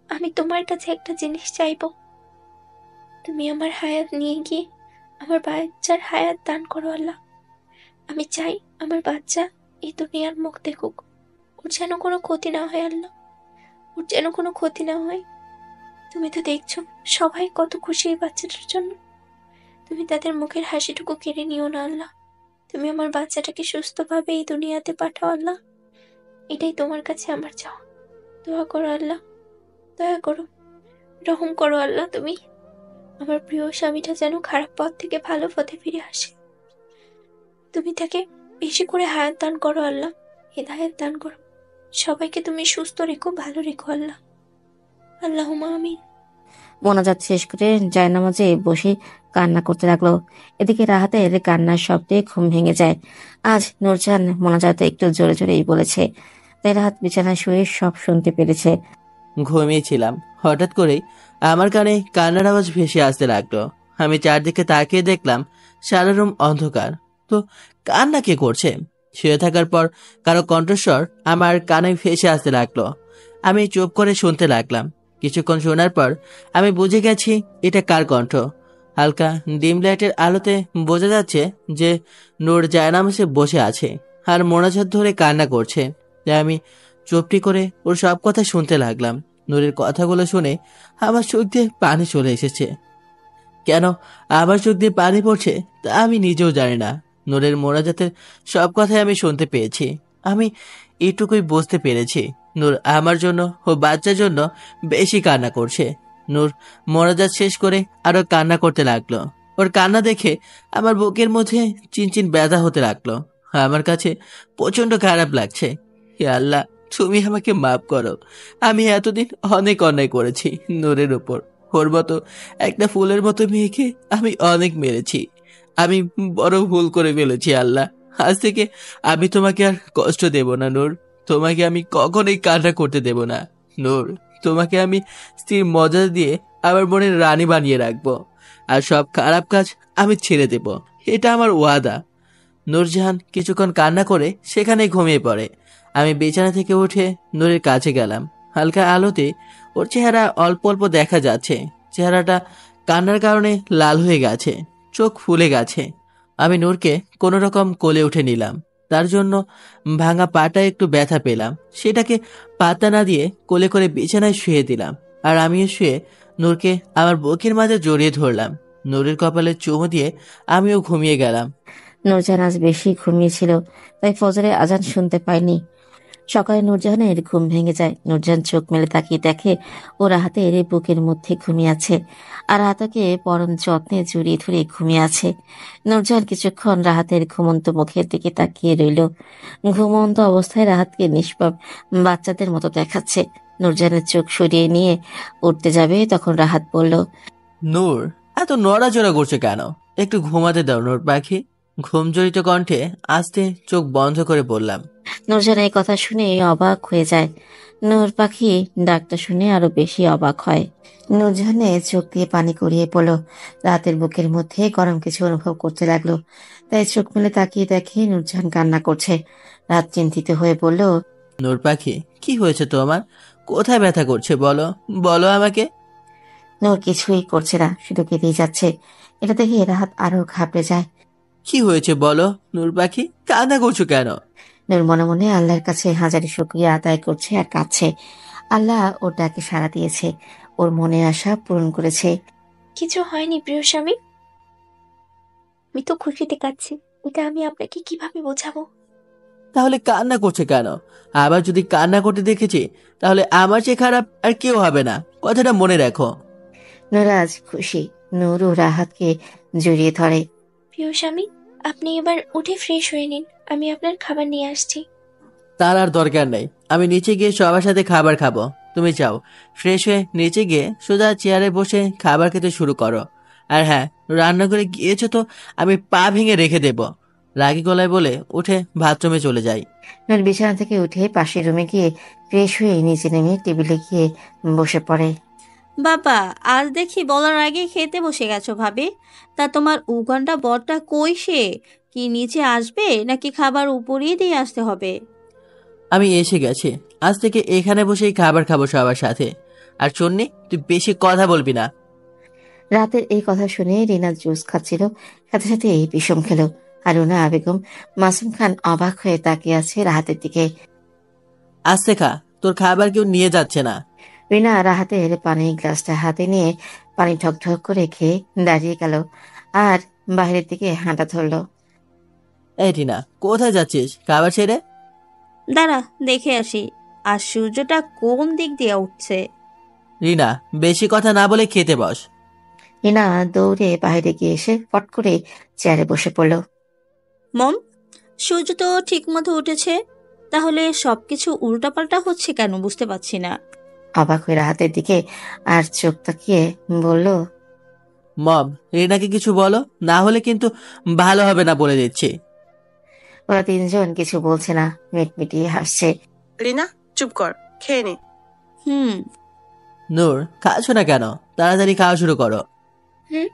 আমি তোমার কাছে একটা জিনিস চাইব। তুমি আমার হায়াত নিয়ে গিয়ে আমার বাচ্চার হায়াত দান করো আল্লাহ। আমি চাই আমার বাচ্চা এই দুনিয়ার মুখ দেখুক, ওর যেন কোনো ক্ষতি না হয় আল্লাহ, ওর যেন কোনো ক্ষতি না হয়। তুমি তো দেখছো সবাই কত খুশি এই বাচ্চাটার জন্য। তুমি তাদের মুখের হাসিটুকু কেড়ে নিও না আল্লাহ। তুমি আমার বাচ্চাটাকে সুস্থভাবে এই দুনিয়াতে পাঠাও আল্লাহ। এটাই তোমার কাছে আমার চাওয়া। দোয়া করো আল্লাহ, দয়া করো, রহম করো আল্লাহ। তুমি আমার প্রিয় স্বামীটা যেন খারাপ পথ থেকে ভালো পথে ফিরে আসে। তুমি তাকে বেশি করে হায়াত দান করো আল্লাহ, হেদায়েত দান করো। সবাইকে তুমি সুস্থ রেখো, ভালো রেখো আল্লাহ। আল্লাহুম্মা আমিন। মোনাজাত শেষ করে জায়নামাজে বসে কান্না করতে লাগলো। এদিকে রাহাতের কান্নার শব্দে ঘুম ভেঙে যায়। আজ নূরজাহান মোনাজাতে একটু জোরে জোরেই বলেছে, তাই রাহাত বিছানায় শুয়ে সব শুনতে পেরেছে। ঘুমিয়েছিলাম, হঠাৎ করেই আমার কানে কান্নার আওয়াজ ভেসে আসতে লাগলো। আমি চারদিকে তাকিয়ে দেখলাম সারা রুম অন্ধকার। তো কান্না কে করছে? শুয়ে থাকার পর কারো কণ্ঠস্বর আমার কানে ভেসে আসতে লাগলো। আমি চুপ করে শুনতে লাগলাম। কিছুক্ষণ শোনার পর আমি বুঝে গেছি এটা কার কণ্ঠ। হালকা ডিম লাইটের আলোতে বোঝা যাচ্ছে যে নূর জায়নামাজে বসে আছে আর মোনাজাত ধরে কান্না করছে। তাই আমি চুপটি করে ওর সব কথা শুনতে লাগলাম। নূরের কথাগুলো শুনে আমার চোখ দিয়ে পানি চলে এসেছে। কেন আমার চোখ দিয়ে পানি পড়ছে তা আমি নিজেও জানি না। নূরের মোনাজাতের সব কথাই আমি শুনতে পেয়েছি। আমি এটুকুই বুঝতে পেরেছি, নূর আমার জন্য ও বাচ্চার জন্য বেশি কান্না করছে। নূর মোনাজাত শেষ করে আরো কান্না করতে লাগলো। ওর কান্না দেখে আমার বুকের মধ্যে চিনচিন ব্যথা হতে লাগলো। আমার কাছে প্রচন্ড খারাপ লাগছে। হে আল্লাহ, তুমি আমাকে মাফ করো। আমি এতদিন অনেক অন্যায় করেছি নূরের উপর। ওর মতো একটা ফুলের মতো মেয়েকে আমি অনেক মেরেছি। আমি বড় ভুল করে ফেলেছি আল্লাহ। আজ থেকে আমি তোমাকে আর কষ্ট দেব না নূর। তোমাকে আমি কখনোই কান্না করতে দেব না নূর। তোমাকে আমি স্ত্রীর মজা দিয়ে আমার মনের রানী বানিয়ে রাখবো, আর সব খারাপ কাজ আমি ছেড়ে দেব, এটা আমার ওয়াদা। নূরজাহান কিছুক্ষণ কান্না করে সেখানেই ঘুমিয়ে পড়ে। আমি বিছানা থেকে উঠে নূরের কাছে গেলাম। হালকা আলোতে ওর চেহারা অল্প অল্প দেখা যাচ্ছে। চেহারাটা কান্নার কারণে লাল হয়ে গেছে, চোখ ফুলে গেছে। আমি নূরকে কোনো রকম কোলে উঠে নিলাম। তার জন্য ভাঙা পাটা একটু ব্যথা পেলাম, সেটাকে পাতা না দিয়ে কোলে করে বিছানায় শুয়ে দিলাম। আর আমিও শুয়ে নূরকে আমার বুকের মাঝে জড়িয়ে ধরলাম। নূরের কপালে চুমু দিয়ে আমিও ঘুমিয়ে গেলাম। নূরজাহান আজ বেশি ঘুমিয়েছিল, তাই ফজরের আজান শুনতে পায়নি। সকালে নূরজাহানের ঘুম ভেঙে যায়। নূরজাহান চোখ মেলে তাকিয়ে দেখে ও রাহাতের বুকের মধ্যে ঘুমিয়ে আছে, আর রাহাতকে পরম যত্নে জড়িয়ে ধরে ঘুমিয়ে আছে। নূরজাহান কিছুক্ষণ রাহাতের ঘুমন্ত মুখের দিকে তাকিয়ে রইল। ঘুমন্ত অবস্থায় রাহাতকে নিষ্পাপ বাচ্চাদের মতো দেখাচ্ছে। নূরজাহানের চোখ সরিয়ে নিয়ে উঠতে যাবে, তখন রাহাত বলল, নূর, এত নড়াচড়া করছে কেন? একটু ঘুমাতে দাও নূর পাখি। ঘুম জড়িত কণ্ঠে আস্তে চোখ বন্ধ করে বললাম। নূরজাহান এই কথা শুনে অবাক হয়ে যায়। নূর পাখি ডাকটা শুনে আরো বেশি অবাক হয়। নূরজাহানের চোখ দিয়ে পানি গড়িয়ে পড়ল। রাতের বুকের মধ্যে গরম কিছু অনুভব করতে লাগলো, তাই চোখ মেলে তাকিয়ে দেখে নূরজাহান কান্না করছে। রাত চিন্তিত হয়ে বলল, নূর পাখি, কি হয়েছে তোমার? কোথায় ব্যথা করছে বলো, বলো আমাকে। নূর কিছুই করছে না, শুধু কেঁদেই যাচ্ছে। এটা দেখে রাহাত আরো ঘাবড়ে যায়। কি হয়েছে বলো নূর পাখি, কান্না করছো কেন? নূর মনে মনে আল্লাহর কাছে হাজারি শুকরিয়া আদায় করছে আর কাঁদছে। আল্লাহ ওর ডাকে সাড়া দিয়েছে, ওর মনের আশা পূরণ করেছে। কিছু হয়নি প্রিয় স্বামী, আমি তো খুশিতে কাচ্ছি। এটা আমি আপনাকে কিভাবে বোঝাবো? তাহলে কান্না করছে কেন? আবার যদি কান্না করতে দেখেছি, তাহলে আমার চেয়ে খারাপ আর কেউ হবে না, কথাটা মনে রাখো। নূর আজ খুশি। নূর ও রাহাতকে জড়িয়ে ধরে। প্রিয় স্বামী, আপনি এবার উঠে ফ্রেশ হয়ে নিন, আমি আপনার খাবার নিয়ে আসছি। তার আর দরকার নেই, আমি নিচে গিয়ে সবার সাথে খাবার খাবো। তুমি যাও, ফ্রেশ হয়ে নিচে গিয়ে সোজা চেয়ারে বসে খাবার খেতে শুরু করো। আর হ্যাঁ, রান্নাঘরে গিয়েছো তো আমি পা ভেঙে রেখে দেব, রাগী গলায় বলে উঠে বাথরুমে চলে যাই। নূর বিছানা থেকে উঠে পাশের রুমে গিয়ে ফ্রেশ হয়ে নিচে নেমে টেবিলে গিয়ে বসে পড়ে। বাবা, আজ দেখি বলার আগে খেতে বসে গেছো ভাবি। তা তোমার উগান্ডা বরটা কই সে? কি নিচে আসবে নাকি খাবার উপরেই দিয়ে আসতে হবে? আমি এসে গেছি, আজ থেকে এখানে বসেই খাবার খাবো সবার সাথে। আর চন্নি, তুই বেশি কথা বলবি না। রাতের এই কথা শুনে রিনা জুস খাচ্ছিল, সাথে সাথে এই বিষম খেলো। আর রুনা বেগম মাসুম খান অবাক হয়ে তাকিয়ে আছে রাহাতের দিকে। আস্তে খা, তোর খাবার কেউ নিয়ে যাচ্ছে না। রিনা রাহাতের পানির গ্লাসটা হাতে নিয়ে পানি ঠকঠক করে খেয়ে দাঁড়িয়ে গেল আর বাইরের দিকে হাঁটা ধরলো। এই টিনা, কোথায় যাচ্ছিস খাবার ছেড়ে? দাঁড়া, দেখে আসি আর সূর্যটা কোন দিক দিয়ে উঠছে। রিনা, বেশি কথা না বলে খেতে বস। রিনা দৌড়ে বাইরে গিয়ে এসে ফট করে চেয়ারে বসে পড়ল। মম, সূর্য তো ঠিক মতো উঠেছে, তাহলে সবকিছু উল্টাপাল্টা হচ্ছে কেন বুঝতে পারছি না। অবাক হয়ে রাহাতের দিকে আর চোখ তাকিয়ে বলল, মম, রিনাকে কিছু বলো, না হলে কিন্তু ভালো হবে না বলে দিচ্ছি। ওরা তিনজন কিছু বলছে না, মিটমিটিয়ে হাসছে। রিনা, চুপ কর, খেয়ে নে। হুম। নূর, খাচ্ছ না কেন? তাড়াতাড়ি খাওয়া শুরু করো। হুম।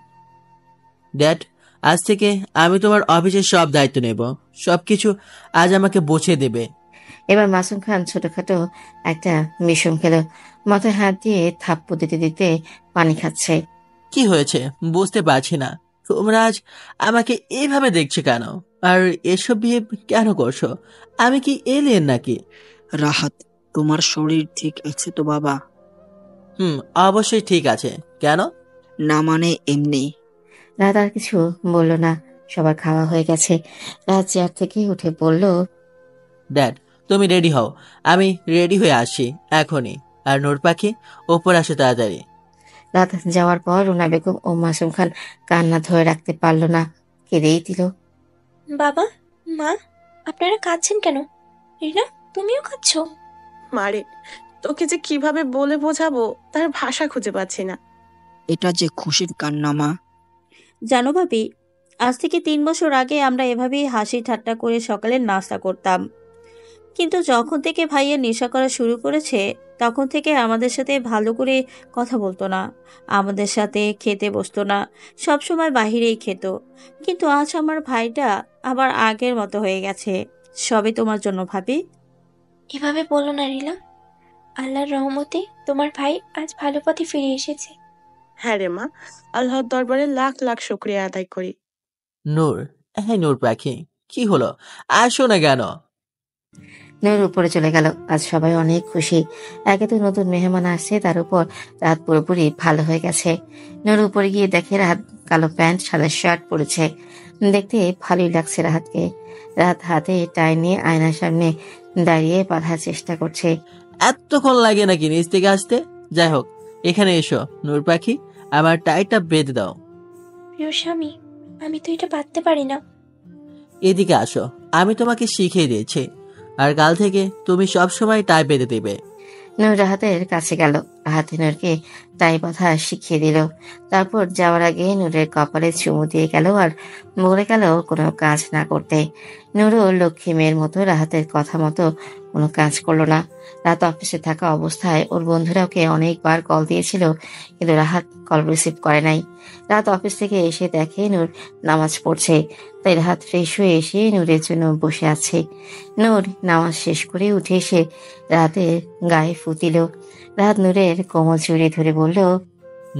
ড্যাড, আজ থেকে আমি তোমার অফিসের সব দায়িত্ব নেব, সবকিছু আজ আমাকে বুঝিয়ে দেবে। এবার মাসুম খান ছোটখাটো একটা বিষম খেলো, মাথায় হাত দিয়ে থাপ্পড় দিতে দিতে পানি খাচ্ছে। কি হয়েছে বুঝতে পারছি না, তোমরা আজ আমাকে এইভাবে দেখছো কেন? আর এসব বিয়ে কেন করছো? আমি কি এলিয়েন নাকি? রাহাত, তোমার শরীর ঠিক আছে তো বাবা? অবশ্যই ঠিক আছে। কেন? না মানে এমনি। রাত আর কিছু বলল না, সবার খাওয়া হয়ে গেছে। রাত চেয়ার থেকে উঠে বলল, ড্যাড, তুমি রেডি হও, আমি রেডি হয়ে আসছি এখনই। আর নূর পাখি, ওপর আসো তাড়াতাড়ি। রাত যাওয়ার পর রুনা বেগম ও মাসুম খান কান্না ধরে রাখতে পারল না, কেঁদেই দিল। বাবা, মা, আপনারা কাঁদছেন কেন? রিনা, তুমিও কাঁদছো? মারে, তোকে যে কিভাবে বলে বোঝাবো তার ভাষা খুঁজে পাচ্ছি না। এটা যে খুশির কান্না মা। জানো ভাবি, আজ থেকে 3 বছর আগে আমরা এভাবেই হাসি ঠাট্টা করে সকালের নাস্তা করতাম, কিন্তু যখন থেকে ভাইয়া নেশা করা শুরু করেছে তখন থেকে আমাদের সাথে ভালো করে কথা বলতো না, আমাদের সাথে খেতে বসতো না, সব সময় বাহিরেই খেত। কিন্তু আজ আমার ভাইটা আবার আগের মতো হয়ে গেছে। সবই তোমার জন্য ভাবি। এভাবে বলো না রিলা। আল্লাহর রহমতে তোমার ভাই আজ ভালো পথে ফিরে এসেছে। হ্যাঁ রে মা, আল্লাহর দরবারে লাখ লাখ শুক্রিয়া আদায় করি। নূর, হ্যাঁ নূর পাখি, কি হলো, আসো না কেন? নূর উপরে চলে গেল। আজ সবাই অনেক খুশি। একে তো নতুন মেহমান আসছে, তার উপর রাত পুরোপুরি ভালো হয়ে গেছে। নূর উপরে গিয়ে দেখে রাত কালো প্যান্ট সাদা শার্ট পরেছে। দেখতে ভালোই লাগছে রাহাতকে। রাত হাতে টাই নিয়ে আয়নার সামনে দাঁড়িয়ে বাঁধার চেষ্টা করছে। এতক্ষণ লাগে নাকি নিচ থেকে আসতে? যাই হোক, এখানে এসো নূর পাখি, আমার টাইটা বেঁধে দাও। প্রিয় স্বামী, আমি তো এটা পারতে পারি না। এদিকে আসো, আমি তোমাকে শিখিয়ে দিয়েছি, আর কাল থেকে তুমি সব সময় টাই বেঁধে দেবে। নূর রাহাতের কাছে গেল। রাহাত নূরকে টাই বাঁধা শিখিয়ে দিল। তারপর যাওয়ার আগে নূরের কপালে চুমু দিয়ে গেল আর বলে গেল কোনো কাজ না করতে। নূরও লক্ষ্মী মেয়ের মতো রাহাতের কথা মতো কোনো কাজ করলো না। রাত অফিসে থাকা অবস্থায় ওর বন্ধুরা ওকে অনেকবার কল দিয়েছিল, কিন্তু রাহাত কল রিসিভ করে নাই। রাত অফিস থেকে এসে দেখে নূর নামাজ পড়ছে, তাই রাহাত ফ্রেশ হয়ে এসে নূরের জন্য বসে আছে। নূর নামাজ শেষ করে উঠে এসে রাতের গায়ে ফু দিল। রাত নূরের কোমল জড়িয়ে ধরে বলল,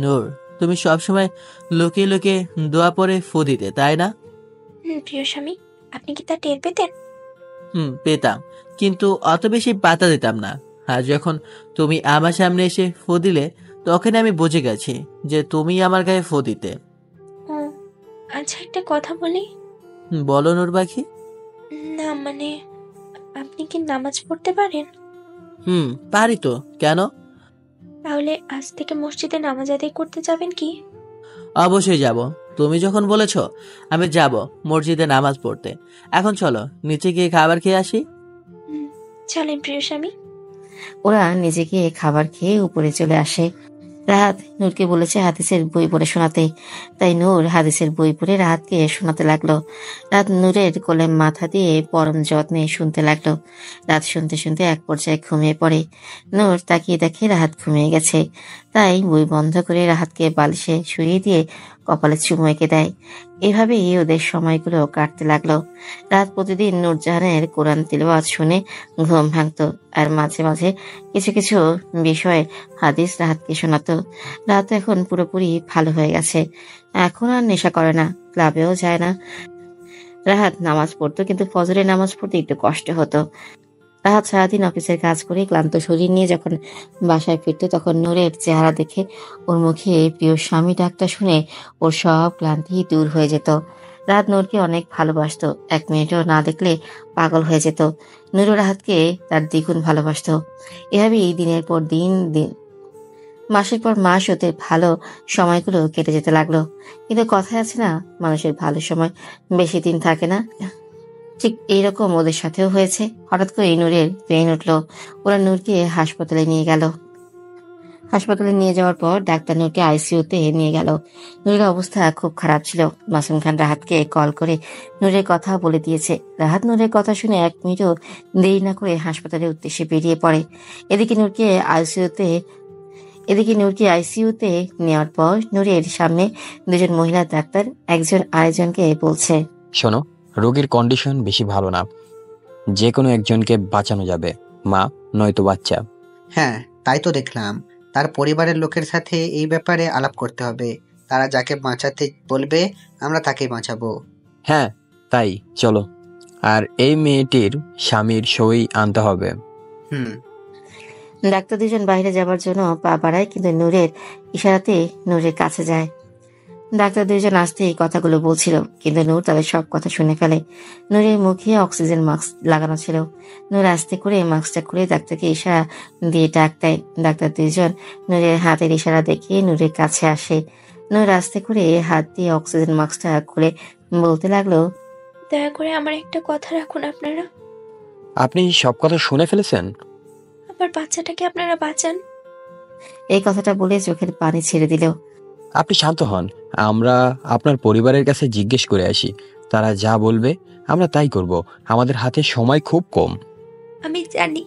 নূর, তুমি সবসময় লুকিয়ে লুকিয়ে দোয়া পরে ফু দিতে, তাই না? প্রিয় স্বামী, আপনি কি তা টের পেতেন? পেতাম, কিন্তু অত বেশি পাতা দিতাম না। আর যখন তুমি আমার সামনে এসে ফু দিলে তখন আমি বুঝে গেছি যে তুমি আমার গায়ে ফু দিতে। ও আচ্ছা, একটা কথা বলি। বলো নূর পাখি। না মানে, আপনি কি নামাজ পড়তে পারেন? পারি তো, কেন? তাহলে আজ থেকে মসজিদে নামাজ আদায় করতে যাবেন কি? অবশ্যই যাব, তুমি যখন বলেছ আমি যাব মসজিদে নামাজ পড়তে। এখন চলো নিচে গিয়ে খাবার খেয়ে আসি। চলেন প্রিয় স্বামী। ওরা নিজে গিয়ে খাবার খেয়ে উপরে চলে আসে। রাহাত নূরকে বলেছে হাদিসের বই পড়ে শোনাতে, তাই নূর হাদিসের বই পড়ে রাহাতকে শোনাতে লাগলো। রাত নূরের কোলে মাথা দিয়ে পরম যত্নে শুনতে লাগলো। রাত শুনতে শুনতে এক পর্যায়ে ঘুমিয়ে পড়ে। নূর তাকিয়ে দেখে রাহাত ঘুমিয়ে গেছে, তাই বই বন্ধ করে রাহাতকে বালিশে শুইয়ে দিয়ে কপালে চুমু এঁকে দেয়। এভাবেই ওদের সময়গুলো কাটতে লাগলো। রাত প্রতিদিন নূরজাহানের কোরআন তিলাওয়াত শুনে ঘুম ভাঙতো, আর মাঝে মাঝে কিছু কিছু বিষয়ে হাদিস রাহাতকে শোনাতো। রাত এখন পুরোপুরি ভালো হয়ে গেছে, এখন আর নেশা করে না, ক্লাবেও যায় না। রাহাত নামাজ পড়তো, কিন্তু ফজরের নামাজ পড়তে একটু কষ্ট হতো। রাহাত সারাদিন অফিসের কাজ করে ক্লান্ত শরীর নিয়ে যখন বাসায় ফিরতো, তখন নূরের চেহারা দেখে ওর মুখে প্রিয় স্বামী ডাকটা শুনে ওর সব ক্লান্তি দূর হয়ে যেত। রাহাত নূরকে অনেক ভালোবাসতো, 1 মিনিটও না দেখলে পাগল হয়ে যেত। নূরও রাহাতকে তার দ্বিগুণ ভালোবাসতো। এভাবেই দিনের পর দিন মাসের পর মাস ওদের ভালো সময়গুলো কেটে যেতে লাগলো। কিন্তু কথায় আছে না, মানুষের ভালো সময় বেশি দিন থাকে না। ঠিক এইরকম ওদের সাথেও হয়েছে। হঠাৎ করে নূরের পেইন উঠলো। ওরা নূরকে হাসপাতালে নিয়ে গেল। হাসপাতালে নিয়ে যাওয়ার পর ডাক্তার নূরকে আইসিইউতে নিয়ে গেল। নূরের অবস্থা খুব খারাপ ছিল। মাসুম খান রাহাতকে কল করে নূরের কথা বলে দিয়েছে। রাহাত নূরের কথা শুনে 1 মিনিটও দেরি না করে হাসপাতালের উদ্দেশ্যে বেরিয়ে পড়ে। এদিকে নূরকে আইসিইউতে নেওয়ার পর নূরের সামনে 2জন মহিলা ডাক্তার একজন আরেকজনকে বলছে, শোনো, রোগীর কন্ডিশন বেশি ভালো না, যে কোনো একজনকে বাঁচানো যাবে, মা নয়তো বাচ্চা। হ্যাঁ, তাই তো দেখলাম। তার পরিবারের লোকের সাথে এই ব্যাপারে আলাপ করতে হবে। তারা যাকে বাঁচাতে বলবে আমরা তাকেই বাঁচাবো। হ্যাঁ তাই, চলো। আর এই মেয়েটির স্বামীর সই আনতে হবে। ডাক্তার 2জন বাইরে যাবার জন্য পা বাড়ায়, কিন্তু নূরের ইশারাতে নূরের কাছে যায়। ডাক্তার 2জন আসতে এই কথাগুলো বলছিল, কিন্তু নূর তাদের সব কথা শুনে ফেলে। নূরের মুখে অক্সিজেন মাস্ক লাগানো ছিল। নূর আস্তে করে মাস্কটা খুলে ডাক্তারকে ইশারা দিয়ে ডাক দেয়। ডাক্তার 2জন নূরের হাতের ইশারা দেখে নূরের কাছে আসে। নূর আস্তে করে হাত দিয়ে অক্সিজেন মাস্কটা খুলে বলতে লাগলো, দয়া করে আমার একটা কথা রাখুন আপনারা। আপনি সব কথা শুনে ফেলেছেন? আমার বাচ্চাটাকে আপনারা বাঁচান। এই কথাটা বলে চোখের পানি ছেড়ে দিল। আপনি শান্ত হন, আমরা আপনার পরিবারের কাছে জিজ্ঞেস করে আসি, তারা যা বলবে আমরা তাই করব। আমাদের হাতে সময় খুব কম। আমি জানি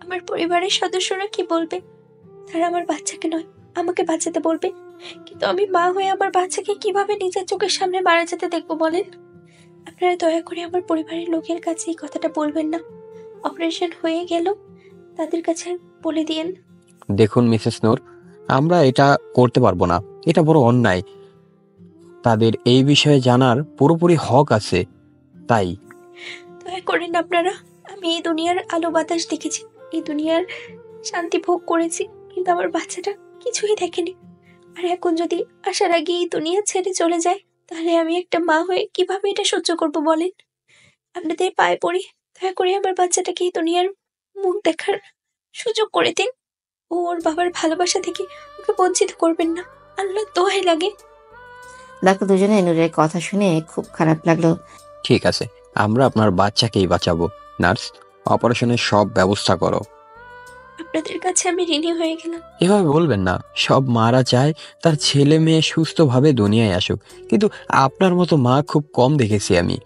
আমার পরিবারের সদস্যরা কি বলবে। তারা আমার বাচ্চাকে নয়, আমাকে বাঁচাতে বলবে। কিন্তু আমি মা হয়ে আমার বাচ্চাকে কিভাবে নিজের চোখের সামনে মারা যেতে দেখবো বলেন? আপনারা দয়া করে আমার পরিবারের লোকের কাছে এই কথাটা বলবেন না। অপারেশন হয়ে গেল তাদের কাছে বলে দিয়েন। দেখুন মিসেস নূর, আমরা এটা করতে পারবো না, এটা বড় অন্যায়। তাদের এই বিষয়ে জানার পুরোপুরি হক আছে। তাই দয়া করেন আপনারা। আমি এই দুনিয়ার আলো বাতাস দেখেছি, এই দুনিয়ার শান্তি ভোগ করেছি, কিন্তু আমার বাচ্চাটা কিছুই দেখেনি। আর এখন যদি আসার আগে এই দুনিয়া ছেড়ে চলে যায়, তাহলে আমি একটা মা হয়ে কিভাবে এটা সহ্য করব বলেন? আপনাদের পায়ে পড়ি, দয়া করে আমার বাচ্চাটাকে এই দুনিয়ার মুখ দেখার সুযোগ করে দিন। ও ওর বাবার ভালোবাসা থেকে ওকে বঞ্চিত করবেন না, আল্লাহ দোহাই লাগে। ডাক্তার দুজনে নূরের কথা শুনে খুব খারাপ লাগলো। ঠিক আছে, আমরা আপনার বাচ্চাকেই বাঁচাবো। নার্স, অপারেশনের সব ব্যবস্থা করো। আপনাদের কাছে আমি ঋণী হয়ে গেলাম। এভাবে বলবেন না। সব মারা চায় তার ছেলে মেয়ে সুস্থভাবে দুনিয়ায় আসুক, কিন্তু আপনার মতো মা খুব কম দেখেছি আমি।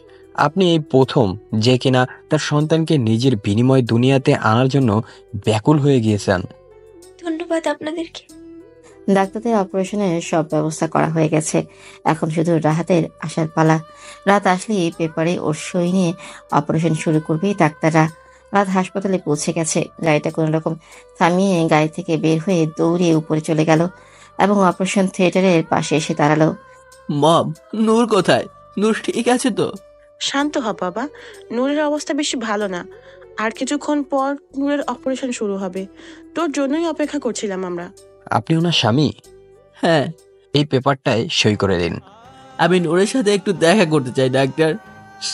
আপনি এই প্রথম যে কিনা তার সন্তানকে নিজের বিনিময় দুনিয়াতে আনার জন্য ব্যাকুল হয়ে গিয়েছেন। ধন্যবাদ আপনাদেরকে। ডাক্তারদের অপারেশনের সব ব্যবস্থা করা হয়ে গেছে, এখন শুধু রাহাতের আসার পালা। রাত আসলেই পেপারে ওর সই নিয়ে অপারেশন শুরু করবে ডাক্তাররা। রাত হাসপাতালে পৌঁছে গেছে। গাড়িটা কোনো রকম থামিয়ে গাড়ি থেকে বের হয়ে দৌড়িয়ে উপরে চলে গেল এবং অপারেশন থিয়েটারের পাশে এসে দাঁড়ালো। মম, নূর কোথায়? নূর ঠিক আছে তো? শান্ত হ বাবা, নূরের অবস্থা বেশি ভালো না। আর কিছুক্ষণ পর নূরের অপারেশন শুরু হবে। তোর জন্যই অপেক্ষা করছিলাম আমরা। আপনি ওনার স্বামী? হ্যাঁ, এই পেপারটায় সই করে দিন। আমি নূরের সাথে একটু দেখা করতে চাই ডাক্তার।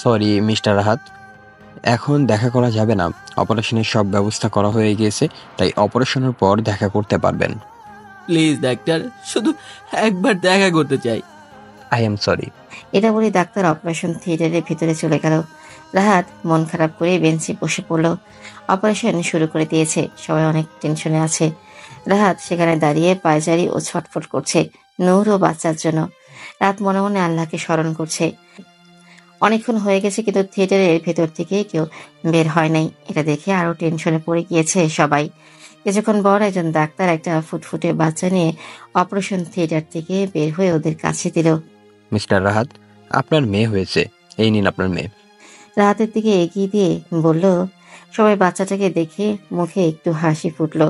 সরি মিস্টার রাহাত, এখন দেখা করা যাবে না। অপারেশনের সব ব্যবস্থা করা হয়ে গিয়েছে, তাই অপারেশনের পর দেখা করতে পারবেন। প্লিজ ডাক্তার, শুধু একবার দেখা করতে চাই। I am sorry. এটা বলে ডাক্তার অপারেশন থিয়েটারের ভিতরে চলে গেল। রাহাত মন খারাপ করে বেঞ্চে বসে পড়ল। অপারেশন শুরু করে দিয়েছে, সবাই অনেক টেনশনে আছে। রাহাত সেখানে দাঁড়িয়ে পায়চারি ও ছটফট করছে নূর ও বাচ্চার জন্য। রাত মনে মনে আল্লাহকে স্মরণ করছে। অনেকক্ষণ হয়ে গেছে, কিন্তু থিয়েটারের ভেতর থেকে কেউ বের হয় নাই। এটা দেখে আরো টেনশনে পড়ে গিয়েছে সবাই। কিছুক্ষণ পর একজন ডাক্তার একটা ফুটফুটে বাচ্চা নিয়ে অপারেশন থিয়েটার থেকে বের হয়ে ওদের কাছে দিল। মিস্টার রাহাত, আপনার মেয়ে হয়েছে, এই নিন আপনার মেয়ে। রাহাতের দিকে এগিয়ে দিয়ে বলল। সবাই বাচ্চাটাকে দেখে মুখে একটু হাসি ফুটলো।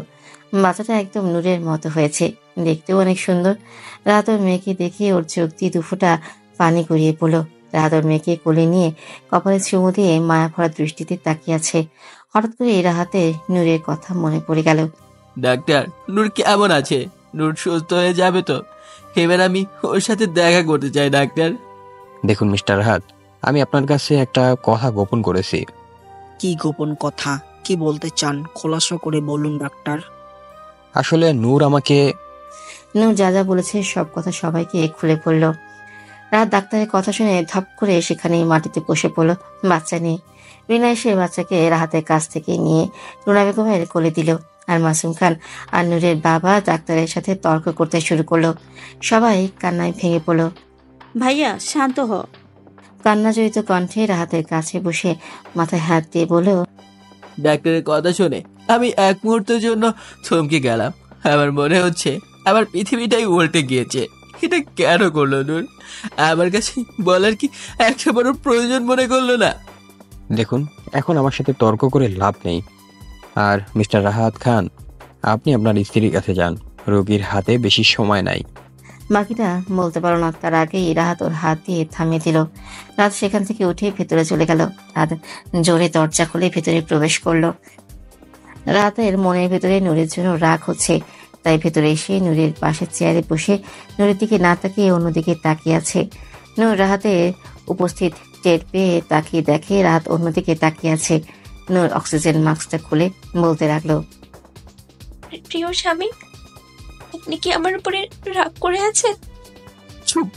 বাচ্চাটা একদম নূরের মতো হয়েছে, দেখতেও অনেক সুন্দর। রাহাত ওর মেয়েকে দেখে ওর চোখ দিয়ে দুফোঁটা পানি গড়িয়ে পড়লো। রাহাত ওর মেয়েকে কোলে নিয়ে কপালে চুমু দিয়ে মায়া ভরা দৃষ্টিতে তাকিয়ে আছে। হঠাৎ করে রাহাতে নূরের কথা মনে পড়ে গেল। ডাক্তার, নূর কেমন আছে? নূর সুস্থ হয়ে যাবে তো? এবার আমি ওর সাথে দেখা করতে চাই ডাক্তার। দেখুন মিস্টার রাহাত, আমি আপনার কাছে একটা কথা গোপন করেছি। কি গোপন কথা? কি বলতে চান? খোলাসা করে বলুন ডাক্তার। আসলে নূর আমাকে নূর যা যা বলেছে সব কথা সবাইকে খুলে পড়ল। রাত ডাক্তারের কথা শুনে ধপ করে সেখানেই মাটিতে বসে পড়ল বাচ্চা নিয়ে। রিনা এসে বাচ্চাকে রাহাতের কাছ থেকে নিয়ে রুনা বেগমের কোলে দিল। আর মাসুম খান আর নূরের বাবা ডাক্তারের সাথে তর্ক করতে শুরু করলো। সবাই কান্নায় ভেঙে পড়ল। ভাইয়া শান্ত হ। কান্না জড়িত কণ্ঠে রাহাতের কাছে বসে মাথায় হাত দিয়ে বলল। ডাক্তারের কথা শুনে আমি এক মুহূর্তের জন্য থমকে গেলাম। আমার মনে হচ্ছে আমার পৃথিবীটাই উল্টে গিয়েছে। এটা কেন করলো নূর? আমার কাছে বলার কি একবারও প্রয়োজন মনে করলো না? দেখুন, এখন আমার সাথে তর্ক করে লাভ নেই। আর মিস্টার রাহাত খান, আপনি আপনার স্ত্রীর কাছে যান, রোগীর হাতে বেশি সময় নাই। বাকিটা বলতে পারো না, তার আগেই রাহাত ওর হাত দিয়ে থামিয়ে দিল। রাত সেখান থেকে উঠে ভেতরে চলে গেল। রাত জোরে দরজা খুলে ভেতরে প্রবেশ করলো। রাতের মনের ভেতরে নূরের জন্য রাগ হচ্ছে, তাই ভেতরে এসে নূরের পাশের চেয়ারে বসে নূরের দিকে না তাকিয়ে অন্যদিকে তাকিয়ে আছে। নূর রাহাতের উপস্থিত টের পেয়ে তাকিয়ে দেখে রাহাত অন্যদিকে তাকিয়ে আছে। নূর অক্সিজেন মাস্কটা খুলে বলতে লাগলো। প্রিয় স্বামী, আপনি কি আমার উপরে রাগ করে আছেন? চুপ।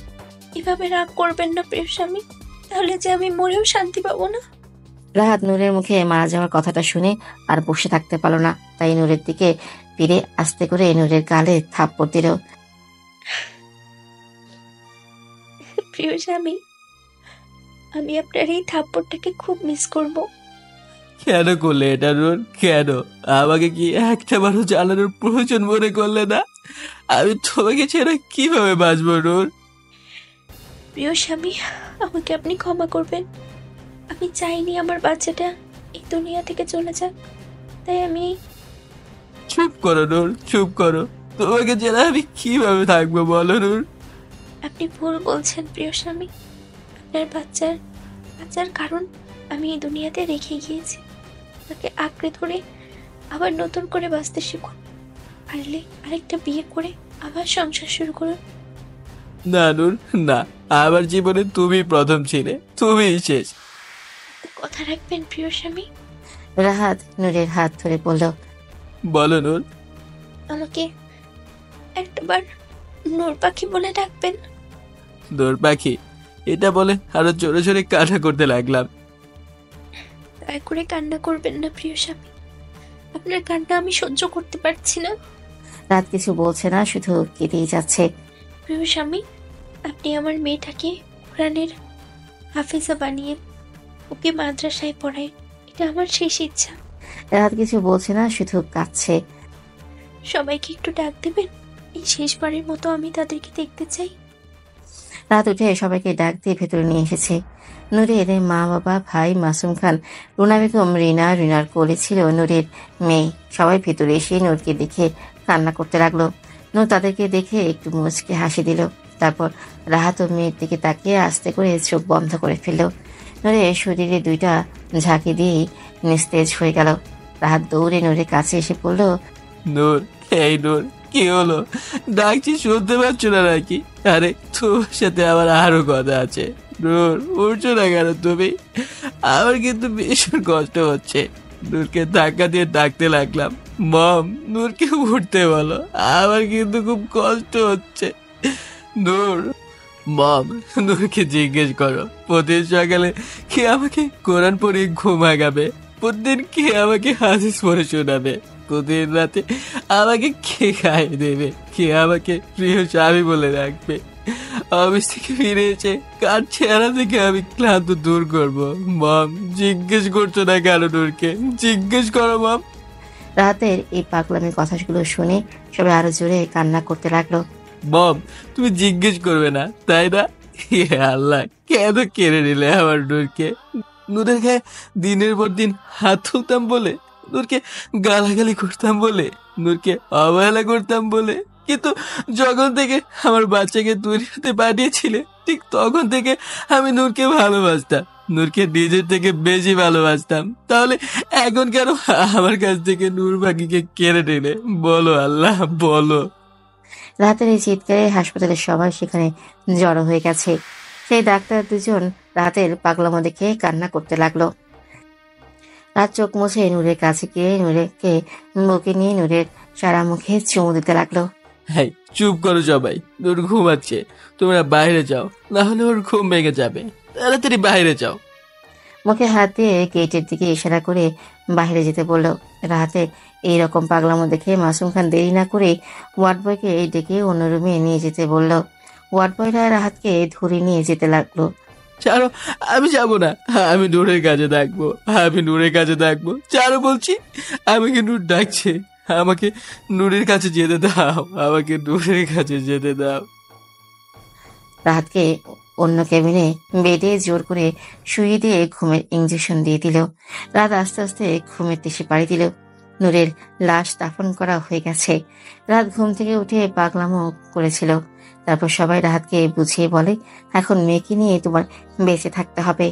এভাবে রাগ করবেন না প্রিয় স্বামী, তাহলে যে আমি মরেও শান্তি পাবো না। রাহাত নূরের মুখে মারা যাওয়ার কথাটা শুনে আর বসে থাকতে পারলো না, তাই নূরের দিকে ফিরে আস্তে করে নূরের গালে থাপ্পড় দিল। প্রিয় স্বামী, আমি আপনার এই থাপ্পড়টাকে খুব মিস করব। কেন করলে এটা নূর? কেন? আমাকে কি একটা বারও জ্বালানোর প্রয়োজন মনে করলে না? আমি তোমাকে ছেড়ে কিভাবে বাঁচবো নূর? প্রিয় স্বামী, আমাকে আপনি ক্ষমা করবেন। আমি চাইনি আমার বাচ্চাটা এই দুনিয়া থেকে চলে যাক, তাই আমি চুপ করো নূর, চুপ করো। তোমাকে ছেড়ে আমি কিভাবে থাকবো বলো নূর? আপনি ভুল বলছেন প্রিয় স্বামী। আপনার বাচ্চার কারণ আমি এই দুনিয়াতে রেখে গিয়েছি। তাকে আঁকড়ে ধরে আবার নতুন করে বাঁচতে শিখুন। পারলে আরেকটা বিয়ে করে আবার সংসার শুরু করুন। না নূর, না। আমার জীবনে তুমি প্রথম ছিলে, তুমিই শেষ। কথা রাখবেন প্রিয় স্বামী। রাহাত নূরের হাত ধরে বলল, বলো নূর। আমাকে একটাবার নূর পাখি বলে ডাকবেন। নূর পাখি? এটা বলে আরো জোরে জোরে কান্না করতে লাগলাম। দয়া করে কান্না করবেন না প্রিয় স্বামী, আপনার কান্না আমি সহ্য করতে পারছি না। রাত কিছু বলছে না, শুধু কেঁদেই যাচ্ছে। প্রিয় স্বামী, আপনি আমার মেয়েটাকে কোরআনের হাফেজা বানিয়ে ওকে মাদ্রাসায় পড়ায়, এটা আমার শেষ ইচ্ছা। রাত কিছু বলছে না, শুধু কাঁদছে। সবাইকে একটু ডাক দেবেন, এই শেষবারের মতো আমি তাদেরকে দেখতে চাই। রাত উঠে সবাইকে ডাক দিয়ে ভেতরে নিয়ে এসেছে। নূরের মা, বাবা, ভাই, মাসুম খান, রুনা বেগম, রিনার কোলে ছিল নূরের মেয়ে। সবাই ভেতরে এসে নূরকে দেখে কান্না করতে লাগলো। নূর তাদেরকে দেখে একটু মুচকে হাসি দিল। তারপর রাহাত ও মেয়ের দিকে তাকিয়ে আস্তে করে চোখ বন্ধ করে ফেলল। নূরের শরীরে দুইটা ঝাঁকি দিয়েই নিস্তেজ হয়ে গেল। রাহাত দৌড়ে নূরের কাছে এসে পড়ল, নূর, এই নূর, কি হলো? ডাকছি শুনতে পাচ্ছ না নাকি? আরে তোমার সাথে আমার আরো কথা আছে। নূর, উঠছো না কেন তুমি? আমার কিন্তু ভীষণ কষ্ট হচ্ছে। নূরকে ধাক্কা দিয়ে ডাকতে লাগলাম, মম নূরকে উঠতে বলো, আমার কিন্তু খুব কষ্ট হচ্ছে। নূর, মম নূরকে জিজ্ঞেস করো প্রতিদিন সকালে কে আমাকে কোরআন পড়ে ঘুম আগাবে, প্রতিদিন কে আমাকে হাদিস পড়ে শোনাবে, প্রতিদিন রাতে আমাকে কে খাইয়ে দেবে, কে আমাকে প্রিয় স্বামী বলে রাখবে, অফিস থেকে ফিরে এসে কার চেহারা থেকে আমি ক্লান্ত দূর করবো। মম জিজ্ঞেস করছো না কেন নূরকে? জিজ্ঞেস করো মম। রাতের এই পাগলামি কথাগুলো শুনে সবাই আরো জোরে কান্না করতে লাগলো। মম তুমি জিজ্ঞেস করবে না তাই না? হে আল্লাহ, কেন কেড়ে নিলে আমার নূরকে? নূরের গায়ে দিনের পর দিন হাত তুলতাম বলে, নূরকে গালাগালি করতাম বলে, নূরকে অবহেলা করতাম বলে, কিন্তু যখন থেকে আমার বাচ্চাকে দুনিয়াতে পাঠিয়েছিলে ঠিক তখন থেকে আমি নূরকে ভালোবাসতাম, নূরকে নিজের থেকে বেশি ভালোবাসতাম। তাহলে এখন কেন আমার কাছ থেকে নূর পাখিকে কেড়ে নিলে? বলো আল্লাহ, বলো। রাতের এই চিৎকারে হাসপাতালের সবাই সেখানে জড়ো হয়ে গেছে। সেই ডাক্তার দুজন রাতের পাগলামো দেখে কান্না করতে লাগলো। রাত চোখ মুছে নূরের কাছে গিয়ে নূরকে বুকে নিয়ে নূরের সারা মুখে চুমু দিতে লাগলো। হ্যাঁ, চুপ করো সবাই, নূর ঘুমাচ্ছে, তোমরা বাইরে যাও, না হলে ওর ঘুম ভেঙে যাবে। তাড়াতাড়ি বাইরে যাও। মুখে হাত দিয়ে গেটের দিকে ইশারা করে বাইরে যেতে বলল। রাতে এইরকম পাগলামো দেখে মাসুম খান দেরি না করে ওয়ার্ড বয়কে ডেকে অন্য রুমে নিয়ে যেতে বলল। ওয়ার্ড বয়রা রাহাতকে ধরে নিয়ে যেতে লাগলো। ছাড়ো, আমি যাবো না, আমি নূরের কাছে থাকবো, আমি নূরের কাছে থাকবো। ছাড়ো বলছি, আমাকে নূর ডাকছে, আমাকে নূরের কাছে যেতে দাও, আমাকে নূরের কাছে যেতে দাও। রাহাতকে অন্য কেবিনে বেডে জোর করে শুয়ে দিয়ে ঘুমের ইঞ্জেকশন দিয়ে দিল। রাত আস্তে আস্তে ঘুমের দেশে পাড়ি দিল। নূরের লাশ দাফন করা হয়ে গেছে। রাত ঘুম থেকে উঠে পাগলামো করেছিল। তারপর সবাই রাহাতকে বুঝিয়ে বলে, এখন মেয়েকে নিয়ে তোমার বেঁচে থাকতে হবে।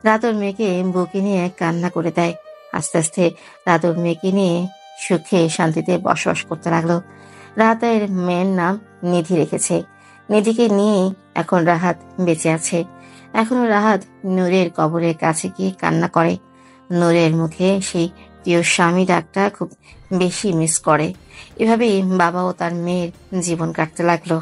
রাত ওর মেয়েকে বুকে নিয়ে কান্না করে দেয়। আস্তে আস্তে রাত ওর মেয়েকে নিয়ে সুখে শান্তিতে বসবাস করতে লাগলো। রাতের মেয়ের নাম নিধি রেখেছে। নিধিকে নিয়ে এখন রাহাত বেঁচে আছে। এখনো রাহাত নূরের কবরের কাছে গিয়ে কান্না করে। নূরের মুখে সেই প্রিয় স্বামী ডাকটা খুব বেশি মিস করে। এভাবেই বাবা ও তার মেয়ের জীবন কাটতে লাগলো।